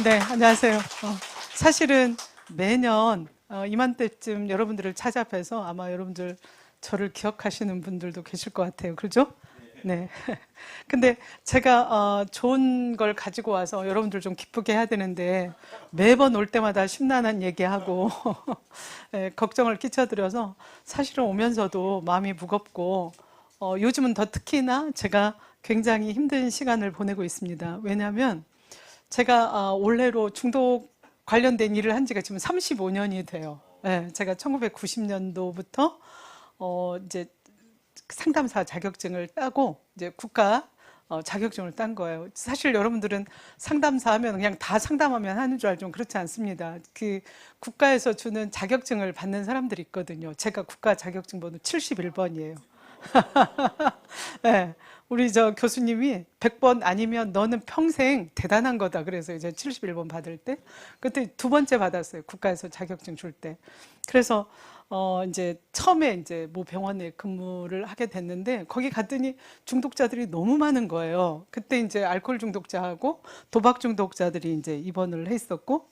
네, 안녕하세요. 사실은 매년 이맘때쯤 여러분들을 찾아뵈서 아마 여러분들 저를 기억하시는 분들도 계실 것 같아요. 그렇죠? 네. 근데 제가 좋은 걸 가지고 와서 여러분들 좀 기쁘게 해야 되는데 매번 올 때마다 심란한 얘기하고 네, 걱정을 끼쳐드려서 사실은 오면서도 마음이 무겁고 요즘은 더 특히나 제가 굉장히 힘든 시간을 보내고 있습니다. 왜냐하면 제가 올해로 중독 관련된 일을 한 지가 지금 35년이 돼요. 네, 제가 1990년도부터 이제 상담사 자격증을 따고 이제 국가 자격증을 딴 거예요. 사실 여러분들은 상담사 하면 그냥 다 상담하면 하는 줄 알지만 그렇지 않습니다. 그 국가에서 주는 자격증을 받는 사람들이 있거든요. 제가 국가 자격증 번호 71번이에요. 네, 우리 저 교수님이 100번 아니면 너는 평생 대단한 거다. 그래서 이제 71번 받을 때 그때 두 번째 받았어요. 국가에서 자격증 줄 때. 그래서 이제 처음에 이제 모 병원에 근무를 하게 됐는데 거기 갔더니 중독자들이 너무 많은 거예요. 그때 이제 알코올 중독자하고 도박 중독자들이 이제 입원을 했었고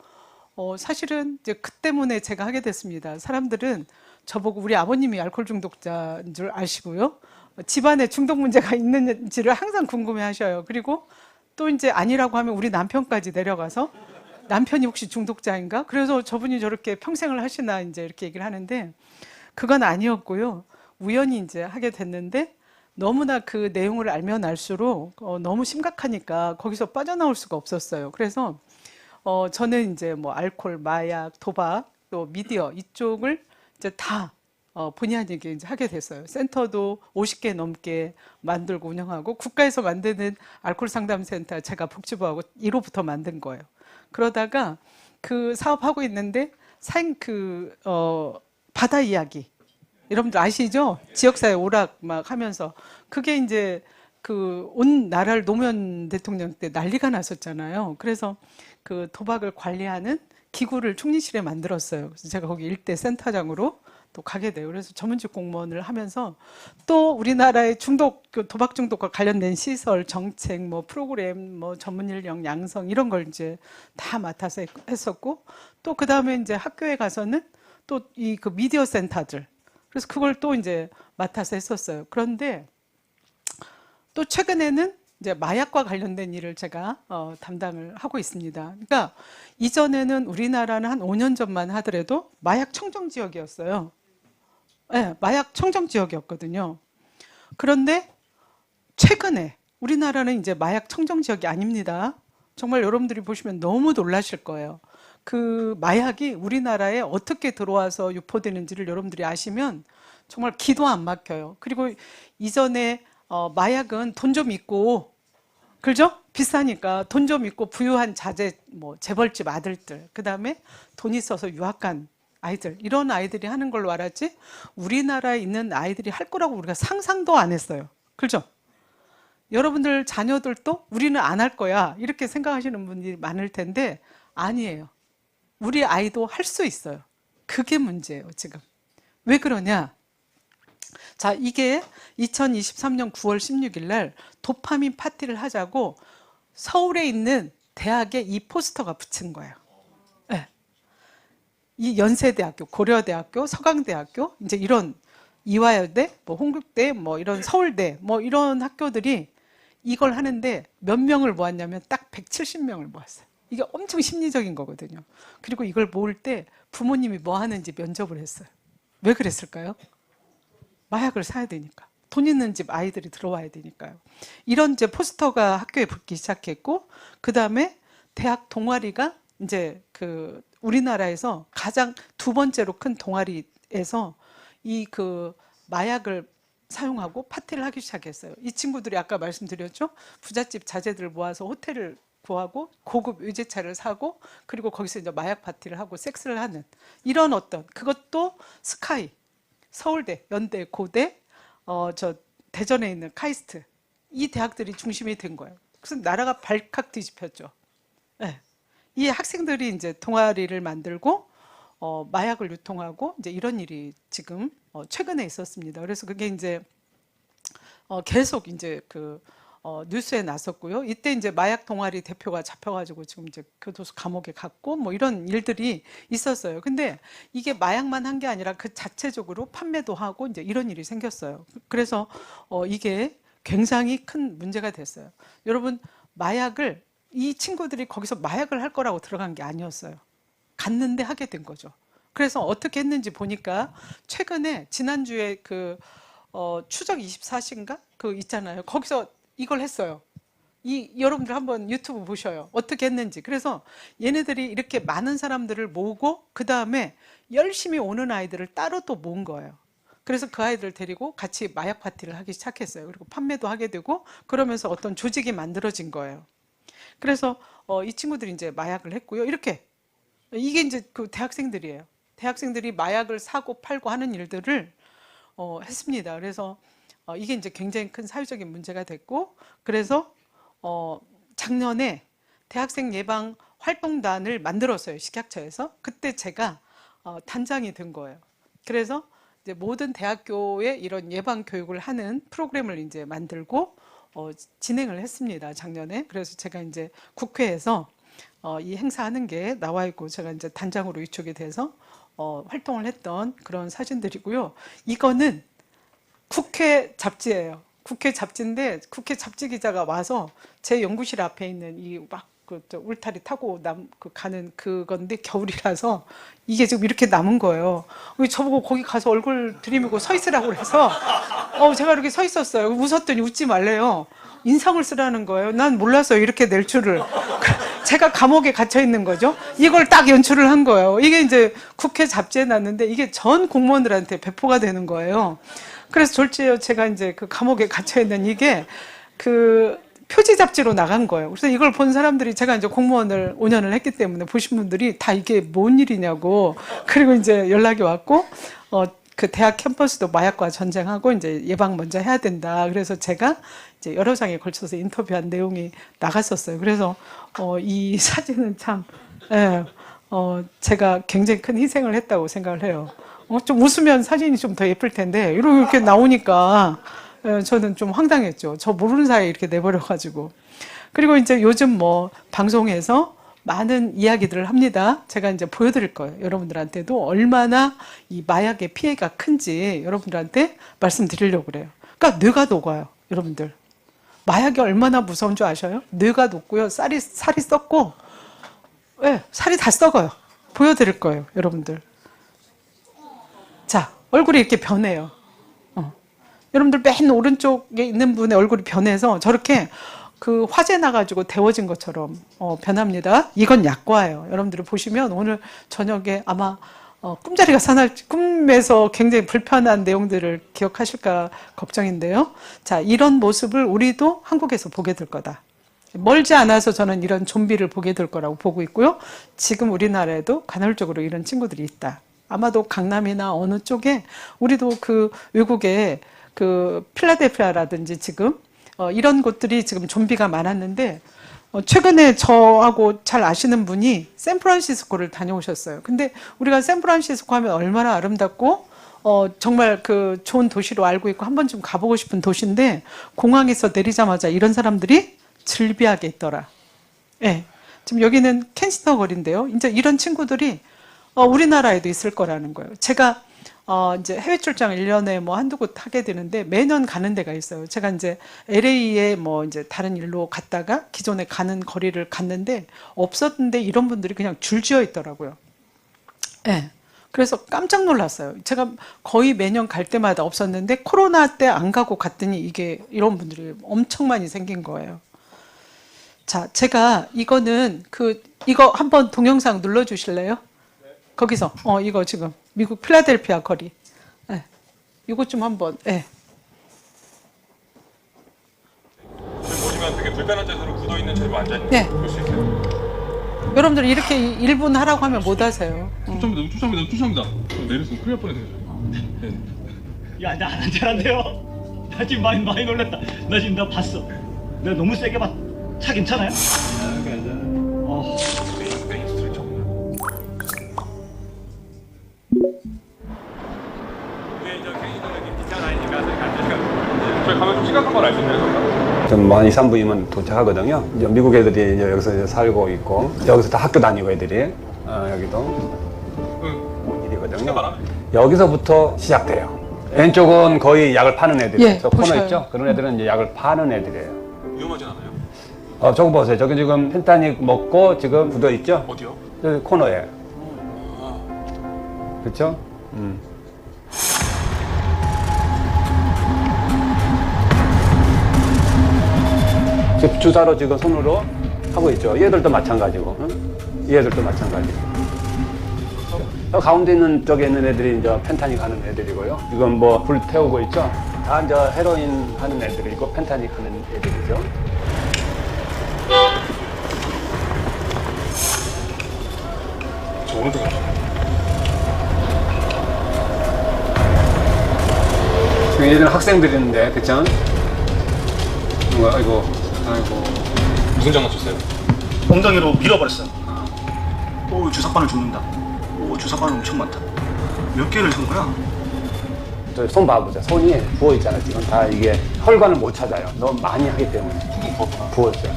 사실은 이제 그 때문에 제가 하게 됐습니다. 사람들은 저보고 우리 아버님이 알코올 중독자인 줄 아시고요. 집안에 중독 문제가 있는지를 항상 궁금해 하셔요. 그리고 또 이제 아니라고 하면 우리 남편까지 내려가서 남편이 혹시 중독자인가? 그래서 저분이 저렇게 평생을 하시나 이제 이렇게 얘기를 하는데 그건 아니었고요. 우연히 이제 하게 됐는데 너무나 그 내용을 알면 알수록 너무 심각하니까 거기서 빠져나올 수가 없었어요. 그래서 저는 이제 뭐 알코올, 마약, 도박, 또 미디어 이쪽을 이제 다 본의 아니게 이제 하게 됐어요. 센터도 50개 넘게 만들고 운영하고 국가에서 만드는 알코올 상담센터 제가 복지부하고 1호부터 만든 거예요. 그러다가 그 사업하고 있는데 바다 이야기 여러분들 아시죠? 지역사회 오락 막 하면서 그게 이제 그 온 나라를 노무현 대통령 때 난리가 났었잖아요. 그래서 그 도박을 관리하는 기구를 총리실에 만들었어요. 그래서 제가 거기 일대 센터장으로 또 가게 돼요. 그래서 전문직 공무원을 하면서 또 우리나라의 그 도박 중독과 관련된 시설, 정책, 뭐 프로그램, 뭐 전문 인력 양성 이런 걸 이제 다 맡아서 했었고 또 그 다음에 이제 학교에 가서는 또 이 그 미디어 센터들 그래서 그걸 또 이제 맡아서 했었어요. 그런데 또 최근에는 이제 마약과 관련된 일을 제가 담당을 하고 있습니다. 그러니까 이전에는 우리나라는 한 5년 전만 하더라도 마약 청정 지역이었어요. 네, 마약 청정 지역이었거든요. 그런데 최근에 우리나라는 이제 마약 청정 지역이 아닙니다. 정말 여러분들이 보시면 너무 놀라실 거예요. 그 마약이 우리나라에 어떻게 들어와서 유포되는지를 여러분들이 아시면 정말 기도 안 막혀요. 그리고 이전에 마약은 돈 좀 있고 그죠? 비싸니까 돈 좀 있고 부유한 자제 뭐 재벌집 아들들 그다음에 돈 있어서 유학 간 아이들 이런 아이들이 하는 걸로 알았지 우리나라에 있는 아이들이 할 거라고 우리가 상상도 안 했어요. 그죠? 여러분들 자녀들도 우리는 안 할 거야 이렇게 생각하시는 분들이 많을 텐데 아니에요. 우리 아이도 할 수 있어요. 그게 문제예요, 지금. 왜 그러냐? 자, 이게 2023년 9월 16일 날 도파민 파티를 하자고 서울에 있는 대학에 이 포스터가 붙인 거예요. 네. 이 연세대학교, 고려대학교, 서강대학교, 이제 이런 이화여대, 뭐 홍국대, 뭐 이런 서울대, 뭐 이런 학교들이 이걸 하는데 몇 명을 모았냐면 딱 170명을 모았어요. 이게 엄청 심리적인 거거든요. 그리고 이걸 모을 때 부모님이 뭐 하는지 면접을 했어요. 왜 그랬을까요? 마약을 사야 되니까. 돈 있는 집 아이들이 들어와야 되니까요. 이런 이제 포스터가 학교에 붙기 시작했고, 그 다음에 대학 동아리가 이제 그 우리나라에서 가장 두 번째로 큰 동아리에서 이 그 마약을 사용하고 파티를 하기 시작했어요. 이 친구들이 아까 말씀드렸죠? 부잣집 자제들 모아서 호텔을 구하고 고급 외제차를 사고 그리고 거기서 이제 마약 파티를 하고 섹스를 하는 이런 어떤 그것도 스카이 서울대, 연대, 고대, 저 대전에 있는 카이스트 이 대학들이 중심이 된 거예요. 그래서 나라가 발칵 뒤집혔죠. 네. 이 학생들이 이제 동아리를 만들고 마약을 유통하고 이제 이런 일이 지금 최근에 있었습니다. 그래서 그게 이제 계속 이제 그 뉴스에 났었고요. 이때 이제 마약 동아리 대표가 잡혀가지고 지금 이제 교도소 감옥에 갔고 뭐 이런 일들이 있었어요. 근데 이게 마약만 한 게 아니라 그 자체적으로 판매도 하고 이제 이런 일이 생겼어요. 그래서 이게 굉장히 큰 문제가 됐어요. 여러분, 마약을 이 친구들이 거기서 마약을 할 거라고 들어간 게 아니었어요. 갔는데 하게 된 거죠. 그래서 어떻게 했는지 보니까 최근에 지난주에 그 추적 24시인가 그 있잖아요. 거기서 이걸 했어요. 여러분들 한번 유튜브 보셔요. 어떻게 했는지. 그래서 얘네들이 이렇게 많은 사람들을 모으고 그 다음에 열심히 오는 아이들을 따로 또 모은 거예요. 그래서 그 아이들을 데리고 같이 마약 파티를 하기 시작했어요. 그리고 판매도 하게 되고 그러면서 어떤 조직이 만들어진 거예요. 그래서 이 친구들이 이제 마약을 했고요. 이렇게 이게 이제 그 대학생들이에요. 대학생들이 마약을 사고 팔고 하는 일들을 했습니다. 그래서 이게 이제 굉장히 큰 사회적인 문제가 됐고, 그래서 작년에 대학생 예방 활동단을 만들었어요. 식약처에서. 그때 제가 단장이 된 거예요. 그래서 이제 모든 대학교에 이런 예방 교육을 하는 프로그램을 이제 만들고 진행을 했습니다. 작년에. 그래서 제가 이제 국회에서 이 행사하는 게 나와 있고 제가 이제 단장으로 위촉이 돼서 활동을 했던 그런 사진들이고요. 이거는 국회 잡지예요. 국회 잡지인데 국회 잡지 기자가 와서 제 연구실 앞에 있는 이 막 그 울타리 타고 가는 그건데 겨울이라서 이게 지금 이렇게 남은 거예요. 저보고 거기 가서 얼굴 들이밀고 서 있으라고 그래서 제가 이렇게 서 있었어요. 웃었더니 웃지 말래요. 인상을 쓰라는 거예요. 난 몰랐어요. 이렇게 낼 줄을. 제가 감옥에 갇혀 있는 거죠. 이걸 딱 연출을 한 거예요. 이게 이제 국회 잡지에 났는데 이게 전 공무원들한테 배포가 되는 거예요. 그래서 졸지에 제가 이제 그 감옥에 갇혀 있는 이게 그 표지 잡지로 나간 거예요. 그래서 이걸 본 사람들이 제가 이제 공무원을 5년을 했기 때문에 보신 분들이 다 이게 뭔 일이냐고. 그리고 이제 연락이 왔고 그 대학 캠퍼스도 마약과 전쟁하고 이제 예방 먼저 해야 된다. 그래서 제가 이제 여러 장에 걸쳐서 인터뷰한 내용이 나갔었어요. 그래서 이 사진은 참 제가 굉장히 큰 희생을 했다고 생각을 해요. 좀 웃으면 사진이 좀 더 예쁠 텐데 이렇게 나오니까 저는 좀 황당했죠. 저 모르는 사이에 이렇게 내버려가지고. 그리고 이제 요즘 뭐 방송에서 많은 이야기들을 합니다. 제가 이제 보여드릴 거예요. 여러분들한테도 얼마나 이 마약의 피해가 큰지 여러분들한테 말씀드리려고 그래요. 그러니까 뇌가 녹아요. 여러분들. 마약이 얼마나 무서운 줄 아셔요? 뇌가 녹고요. 살이 썩고, 네, 살이 다 썩어요. 보여드릴 거예요. 여러분들. 자, 얼굴이 이렇게 변해요. 여러분들 맨 오른쪽에 있는 분의 얼굴이 변해서 저렇게 그 화재 나가지고 데워진 것처럼 변합니다. 이건 약과예요. 여러분들이 보시면 오늘 저녁에 아마 꿈자리가 사날지 꿈에서 굉장히 불편한 내용들을 기억하실까 걱정인데요. 자, 이런 모습을 우리도 한국에서 보게 될 거다. 멀지 않아서 저는 이런 좀비를 보게 될 거라고 보고 있고요. 지금 우리나라에도 간헐적으로 이런 친구들이 있다. 아마도 강남이나 어느 쪽에 우리도 그 외국에 그 필라델피아라든지 지금 이런 곳들이 지금 좀비가 많았는데 최근에 저하고 잘 아시는 분이 샌프란시스코를 다녀오셨어요. 근데 우리가 샌프란시스코 하면 얼마나 아름답고 정말 그 좋은 도시로 알고 있고 한 번쯤 가보고 싶은 도시인데 공항에서 내리자마자 이런 사람들이 즐비하게 있더라. 네. 지금 여기는 켄시터 거리인데요. 이제 이런 친구들이 우리나라에도 있을 거라는 거예요. 제가 이제 해외 출장을 1년에 뭐 한두 곳 하게 되는데 매년 가는 데가 있어요. 제가 이제 LA에 뭐 이제 다른 일로 갔다가 기존에 가는 거리를 갔는데 없었는데 이런 분들이 그냥 줄지어 있더라고요. 예. 네. 그래서 깜짝 놀랐어요. 제가 거의 매년 갈 때마다 없었는데 코로나 때 안 가고 갔더니 이게 이런 분들이 엄청 많이 생긴 거예요. 자, 제가 이거는 이거 한번 동영상 눌러 주실래요? 거기서 이거 지금 미국 필라델피아 거리. 네. 이거 좀 한번. 네. 지금 보시면 되게 불편한 자세로 굳어 있는 채로 앉아 있는 네. 볼 수 있어요. 여러분들 이렇게 1분 하라고 하면 못 하세요. 투수합니다. 내렸으면 큰일 날 뻔했어요. 네. 야, 나 안 안전한데요? 나 지금 많이 놀랐다. 나 지금 나 봤어. 내가 너무 세게 봤. 차 괜찮아요? 괜찮아. 메인 스트레처. 저희 가면 좀 심각한 걸 알 수 있나요? 지금 뭐 한 2, 3분이면 도착하거든요. 이제 미국 애들이 이제 여기서 이제 살고 있고 여기서 다 학교 다니고 애들이 여기도 일이거든요. 여기서부터 시작돼요. 왼쪽은 거의 약을 파는 애들이에요. 예, 저 코너 보셔요. 있죠? 그런 애들은 이제 약을 파는 애들이에요. 위험하진 않아요? 저거 보세요. 저기 지금 펜타닉 먹고 지금 굳어 있죠? 어디요? 저기 코너에. 그렇죠? 지금 주사로 지금 손으로 하고 있죠. 얘들도 마찬가지고, 응? 얘들도 마찬가지. 가운데 있는 쪽에 있는 애들이 이제 펜타닉 하는 애들이고요. 지금 뭐 불 태우고 있죠. 다 이제 헤로인 하는 애들이고 펜타닉 하는 애들이죠. 저 오른쪽에 지금 얘들은 학생들인데, 그쵸? 아이고. 무슨 장난 쳤어요? 엉덩이로 밀어버렸어. 오, 주사바늘 죽는다. 오, 주사바늘 엄청 많다. 몇 개를 산 거야? 저 손 봐보자. 손이 부어 있잖아요. 지금 다 이게 혈관을 못 찾아요. 너무 많이 하기 때문에. 부었어요.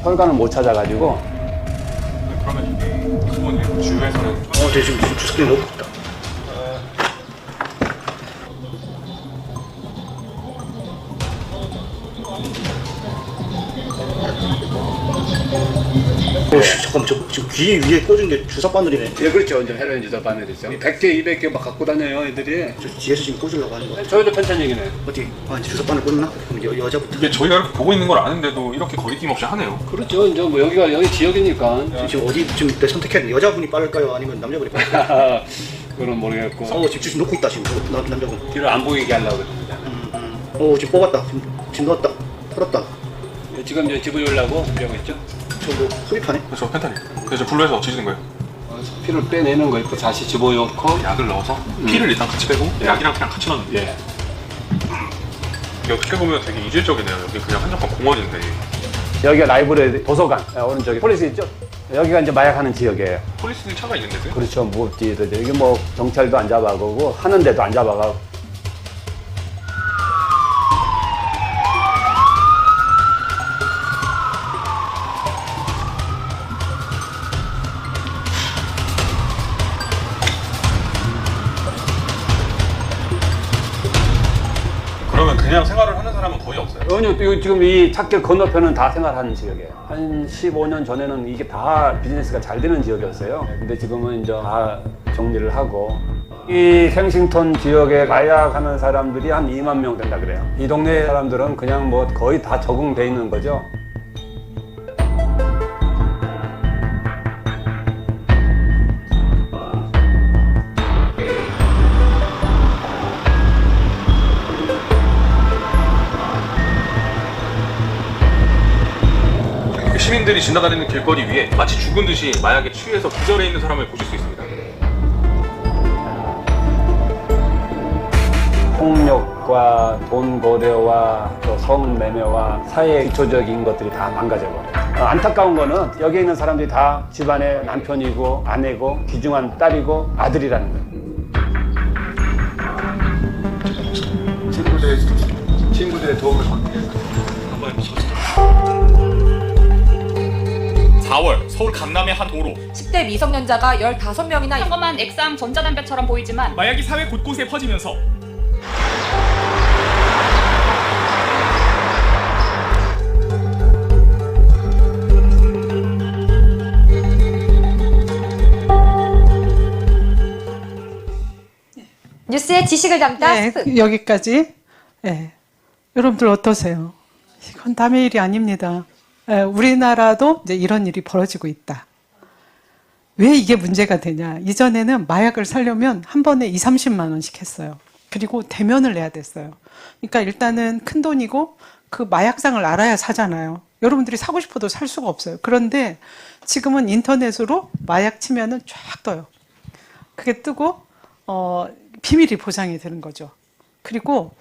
혈관을 못 찾아가지고. 그러면 부모님 주위에서는 네, 지금 주사바늘 넣고 있다. 잠깐만, 저 지금 귀 위에 꽂은 게 주사바늘이네. 예, 그렇죠. 이제 헤로인 주사 바늘이죠. 100개, 200개 막 갖고 다녀요, 애들이. 저 뒤에서 지금 꽂으려고 하는 거. 저희도 펜타닉이네. 어디? 아, 이제 주사바늘 꽂나? 그럼 여자부터. 이게 저희가 이렇게 보고 있는 걸 아는데도 이렇게 거리낌 없이 하네요. 그렇죠. 이제 뭐 여기 지역이니까. 지금 어디 지금 내 선택해야 돼? 여자분이 빠를까요? 아니면 남자분이 빠를까요? 그건 모르겠고. 지금 주스 놓고 있다 지금 남자분. 뒤를 안 보이게 하려고 그럽니다. 지금 뽑았다. 지금 넣었다. 풀었다. 지금 이제 집어주려고 하고 있죠. 저뭐 흡입하네? 그렇죠, 펜타닉. 그래서 불로해서 지지는 거예요. 피를 빼내는 거 있고 다시 집어넣고. 약을 넣어서 피를 일단 같이 빼고 약이랑 그냥 같이 넣는 거예요. 예. 이게 어떻게 보면 되게 이질적이네요. 여기 그냥 한적한 공원인데 여기가 라이브러리 도서관 오른쪽에 폴리스 있죠. 여기가 이제 마약하는 지역이에요. 폴리스 차가 있는데도요? 그렇죠. 무법지도 여기 뭐 경찰도 안 잡아가고 하는데도 안 잡아가고. 그러면 그냥 생활을 하는 사람은 거의 없어요. 이거 지금 이 찾길 건너편은 다 생활하는 지역이에요. 한 15년 전에는 이게 다 비즈니스가 잘 되는 지역이었어요. 근데 지금은 이제 다 정리를 하고. 이 갱싱턴 지역에 마약하는 사람들이 한 2만 명 된다 그래요. 이 동네 사람들은 그냥 뭐 거의 다 적응돼 있는 거죠. 시민들이 지나다니는 길거리 위에 마치 죽은 듯이 마약에 취해서 기절해 있는 사람을 보실 수 있습니다. 폭력과 돈 거래와 또 성매매와 사회 기초적인 것들이 다 망가져버려요. 안타까운 거는 여기 있는 사람들이 다 집안의 남편이고 아내고 귀중한 딸이고 아들이라는 거예요. 친구들의 도움을 받기 위해서. 4월 서울 강남의 한 도로 10대 미성년자가 15명이나 평범한 액상 전자담배처럼 보이지만 마약이 사회 곳곳에 퍼지면서 뉴스에 지식을 담다 네, 스프. 여기까지. 네. 여러분들 어떠세요? 이건 남의 일이 아닙니다. 네, 우리나라도 이제 이런 일이 벌어지고 있다. 왜 이게 문제가 되냐? 이전에는 마약을 사려면 한 번에 2, 30만 원씩 했어요. 그리고 대면을 내야 됐어요. 그러니까 일단은 큰 돈이고 그 마약상을 알아야 사잖아요. 여러분들이 사고 싶어도 살 수가 없어요. 그런데 지금은 인터넷으로 마약 치면은 쫙 떠요. 그게 뜨고 비밀이 보장이 되는 거죠. 그리고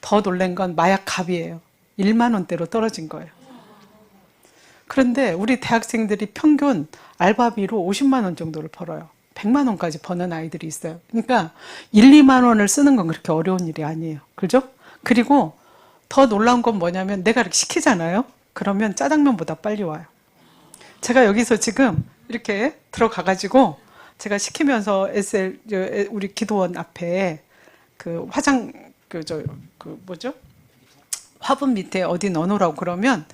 더 놀란 건 마약 값이에요. 1만 원대로 떨어진 거예요. 그런데 우리 대학생들이 평균 알바비로 50만 원 정도를 벌어요. 100만 원까지 버는 아이들이 있어요. 그러니까 1, 2만 원을 쓰는 건 그렇게 어려운 일이 아니에요. 그죠? 그리고 더 놀라운 건 뭐냐면 내가 이렇게 시키잖아요. 그러면 짜장면보다 빨리 와요. 제가 여기서 지금 이렇게 들어가가지고 제가 시키면서 우리 기도원 앞에 그 화분 밑에 어디 넣어놓으라고 그러면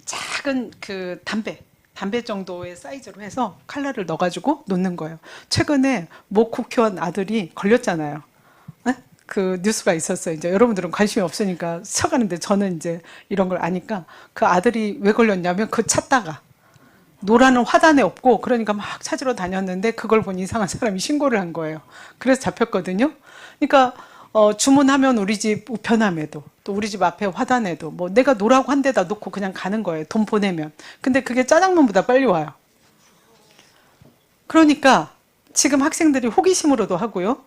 작은 그 담배 정도의 사이즈로 해서 칼날을 넣어가지고 놓는 거예요. 최근에 모 국회의원 아들이 걸렸잖아요. 네? 그 뉴스가 있었어요. 이제 여러분들은 관심이 없으니까 스쳐가는데 저는 이제 이런 걸 아니까 그 아들이 왜 걸렸냐면 그 찾다가 노라는 화단에 없고 그러니까 막 찾으러 다녔는데 그걸 본 이상한 사람이 신고를 한 거예요. 그래서 잡혔거든요. 그러니까 주문하면 우리 집 우편함에도 또 우리 집 앞에 화단에도 뭐 내가 노라고 한 데다 놓고 그냥 가는 거예요. 돈 보내면. 근데 그게 짜장면보다 빨리 와요. 그러니까 지금 학생들이 호기심으로도 하고요.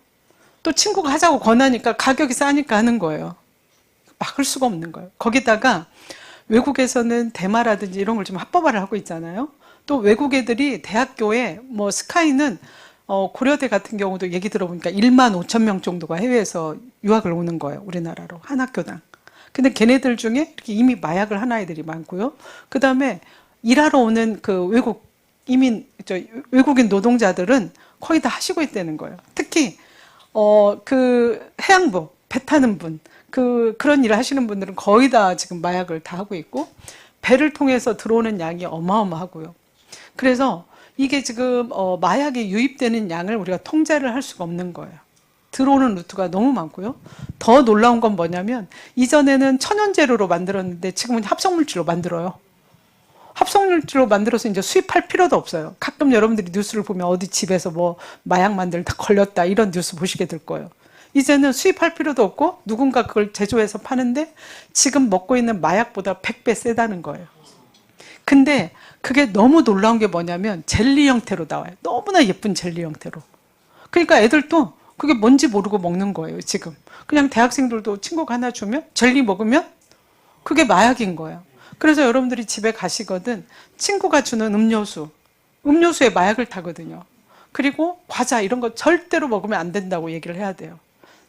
또 친구가 하자고 권하니까 가격이 싸니까 하는 거예요. 막을 수가 없는 거예요. 거기다가 외국에서는 대마라든지 이런 걸 좀 합법화를 하고 있잖아요. 또 외국 애들이 대학교에 뭐 스카이는 고려대 같은 경우도 얘기 들어보니까 1만 5천 명 정도가 해외에서 유학을 오는 거예요. 우리나라로 한 학교당. 근데 걔네들 중에 이렇게 이미 마약을 한 아이들이 많고요. 그 다음에 일하러 오는 그 외국인 노동자들은 거의 다 하시고 있다는 거예요. 특히 그 해양부 배 타는 분 그런 일을 하시는 분들은 거의 다 지금 마약을 다 하고 있고 배를 통해서 들어오는 양이 어마어마하고요. 그래서 이게 지금 마약이 유입되는 양을 우리가 통제를 할 수가 없는 거예요. 들어오는 루트가 너무 많고요. 더 놀라운 건 뭐냐면 이전에는 천연재료로 만들었는데 지금은 합성물질로 만들어요. 합성물질로 만들어서 이제 수입할 필요도 없어요. 가끔 여러분들이 뉴스를 보면 어디 집에서 뭐 마약 만들다 걸렸다 이런 뉴스 보시게 될 거예요. 이제는 수입할 필요도 없고 누군가 그걸 제조해서 파는데 지금 먹고 있는 마약보다 100배 세다는 거예요. 근데 그게 너무 놀라운 게 뭐냐면 젤리 형태로 나와요. 너무나 예쁜 젤리 형태로. 그러니까 애들도 그게 뭔지 모르고 먹는 거예요, 지금. 그냥 대학생들도 친구가 하나 주면 젤리 먹으면 그게 마약인 거예요. 그래서 여러분들이 집에 가시거든 친구가 주는 음료수에 마약을 타거든요. 그리고 과자 이런 거 절대로 먹으면 안 된다고 얘기를 해야 돼요.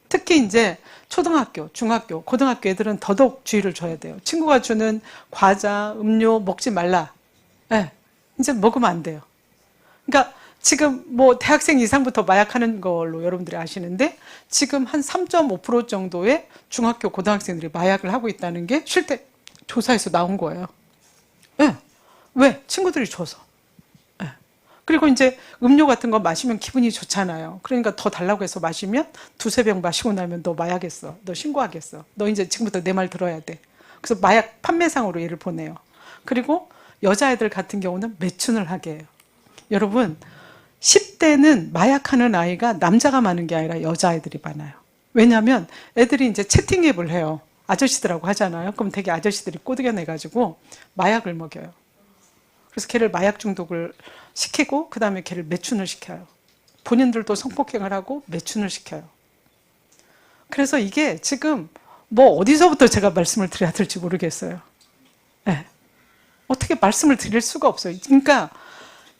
특히 이제 초등학교, 중학교, 고등학교 애들은 더더욱 주의를 줘야 돼요. 친구가 주는 과자, 음료 먹지 말라. 네, 이제 먹으면 안 돼요. 그러니까 지금 뭐 대학생 이상부터 마약하는 걸로 여러분들이 아시는데 지금 한 3.5% 정도의 중학교, 고등학생들이 마약을 하고 있다는 게 실제 조사에서 나온 거예요. 네. 왜? 친구들이 줘서. 네. 그리고 이제 음료 같은 거 마시면 기분이 좋잖아요. 그러니까 더 달라고 해서 마시면 두세 병 마시고 나면 너 마약했어. 너 신고하겠어. 너 이제 지금부터 내 말 들어야 돼. 그래서 마약 판매상으로 얘를 보내요. 그리고 여자애들 같은 경우는 매춘을 하게 해요. 여러분 10대는 마약하는 아이가 남자가 많은 게 아니라 여자애들이 많아요. 왜냐하면 애들이 이제 채팅 앱을 해요. 아저씨들하고 하잖아요. 그럼 되게 아저씨들이 꼬드겨내가지고 마약을 먹여요. 그래서 걔를 마약 중독을 시키고 그 다음에 걔를 매춘을 시켜요. 본인들도 성폭행을 하고 매춘을 시켜요. 그래서 이게 지금 뭐 어디서부터 제가 말씀을 드려야 될지 모르겠어요. 네. 어떻게 말씀을 드릴 수가 없어요. 그러니까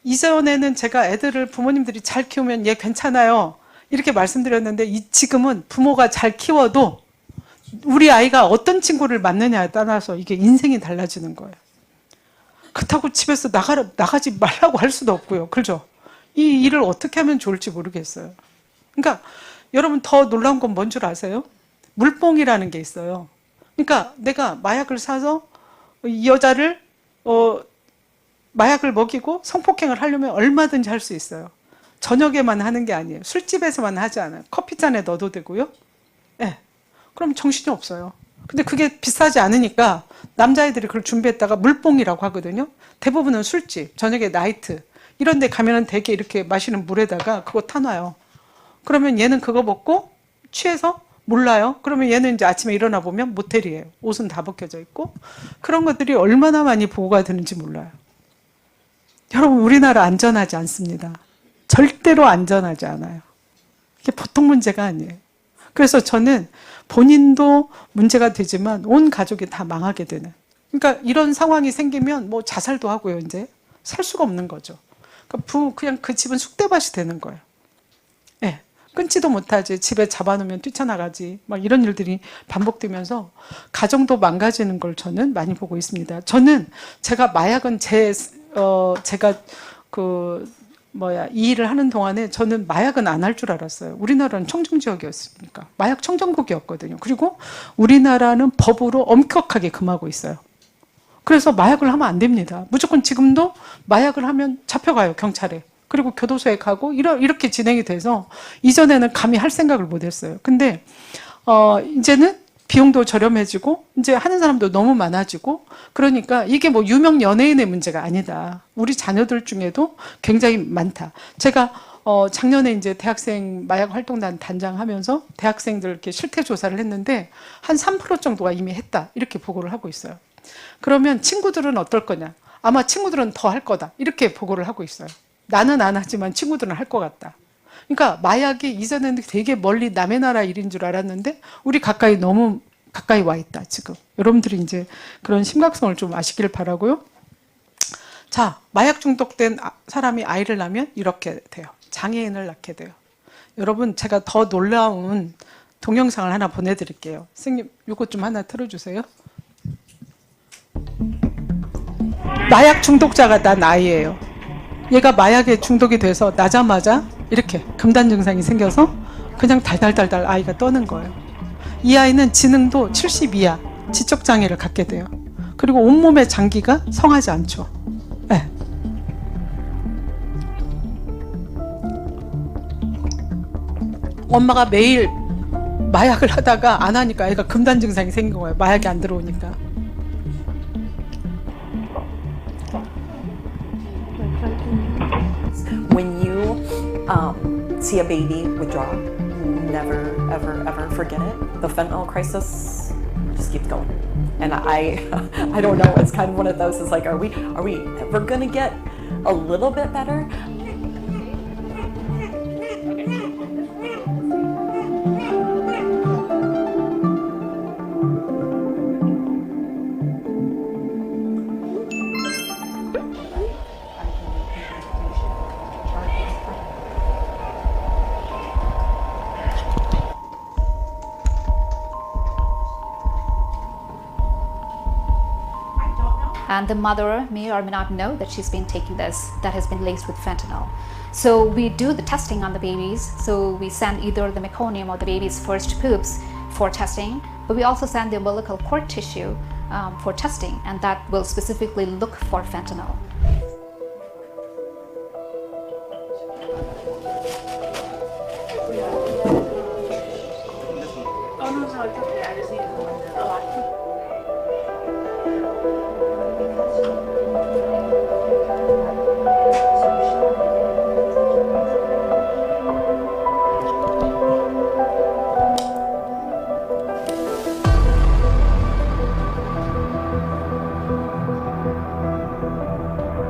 이전에는 제가 애들을 부모님들이 잘 키우면 얘 괜찮아요 이렇게 말씀드렸는데 지금은 부모가 잘 키워도 우리 아이가 어떤 친구를 만나냐에 따라서 이게 인생이 달라지는 거예요. 그렇다고 집에서 나가지 말라고 할 수도 없고요. 그렇죠? 이 일을 어떻게 하면 좋을지 모르겠어요. 그러니까 여러분 더 놀라운 건 뭔 줄 아세요? 물뽕이라는 게 있어요. 그러니까 내가 마약을 사서 이 여자를 마약을 먹이고 성폭행을 하려면 얼마든지 할 수 있어요. 저녁에만 하는 게 아니에요. 술집에서만 하지 않아요. 커피잔에 넣어도 되고요. 네. 그럼 정신이 없어요. 근데 그게 비싸지 않으니까 남자애들이 그걸 준비했다가 물뽕이라고 하거든요. 대부분은 술집, 저녁에 나이트 이런 데 가면은 되게 이렇게 마시는 물에다가 그거 타놔요. 그러면 얘는 그거 먹고 취해서 몰라요. 그러면 얘는 이제 아침에 일어나 보면 모텔이에요. 옷은 다 벗겨져 있고 그런 것들이 얼마나 많이 보고가 되는지 몰라요. 여러분 우리나라 안전하지 않습니다. 절대로 안전하지 않아요. 이게 보통 문제가 아니에요. 그래서 저는 본인도 문제가 되지만 온 가족이 다 망하게 되는. 그러니까 이런 상황이 생기면 뭐 자살도 하고요. 이제 살 수가 없는 거죠. 그러니까 그냥 그 집은 쑥대밭이 되는 거예요. 네. 끊지도 못하지. 집에 잡아놓으면 뛰쳐나가지. 막 이런 일들이 반복되면서 가정도 망가지는 걸 저는 많이 보고 있습니다. 저는 제가 마약은 제가 이 일을 하는 동안에 저는 마약은 안 할 줄 알았어요. 우리나라는 청정지역이었으니까. 마약 청정국이었거든요. 그리고 우리나라는 법으로 엄격하게 금하고 있어요. 그래서 마약을 하면 안 됩니다. 무조건 지금도 마약을 하면 잡혀가요, 경찰에. 그리고 교도소에 가고 이렇게 진행이 돼서 이전에는 감히 할 생각을 못 했어요. 근데 이제는 비용도 저렴해지고 이제 하는 사람도 너무 많아지고 그러니까 이게 뭐 유명 연예인의 문제가 아니다. 우리 자녀들 중에도 굉장히 많다. 제가 작년에 이제 대학생 마약 활동단 단장하면서 대학생들 이렇게 실태 조사를 했는데 한 3% 정도가 이미 했다. 이렇게 보고를 하고 있어요. 그러면 친구들은 어떨 거냐? 아마 친구들은 더 할 거다. 이렇게 보고를 하고 있어요. 나는 안 하지만 친구들은 할 것 같다. 그러니까 마약이 이전에는 되게 멀리 남의 나라 일인 줄 알았는데 우리 너무 가까이 와 있다 지금. 여러분들이 이제 그런 심각성을 좀 아시길 바라고요. 자, 마약 중독된 사람이 아이를 낳으면 이렇게 돼요. 장애인을 낳게 돼요. 여러분 제가 더 놀라운 동영상을 하나 보내드릴게요. 선생님 이거 좀 하나 틀어주세요. 마약 중독자가 난 아이예요. 얘가 마약에 중독이 돼서 나자마자 이렇게 금단 증상이 생겨서 그냥 달달달달 아이가 떠는 거예요. 이 아이는 지능도 70 이하 지적장애를 갖게 돼요. 그리고 온몸의 장기가 성하지 않죠. 네. 엄마가 매일 마약을 하다가 안 하니까 애가 금단 증상이 생긴 거예요. 마약이 안 들어오니까. When you see a baby withdraw, never, ever, ever forget it. The fentanyl crisis just keeps going. And I don't know, it's kind of one of those, it's like, are we ever gonna get a little bit better? And the mother may or may not know that she's been taking this that has been laced with fentanyl. So we do the testing on the babies. So we send either the meconium or the baby's first poops for testing, but we also send the umbilical cord tissue for testing, and that will specifically look for fentanyl.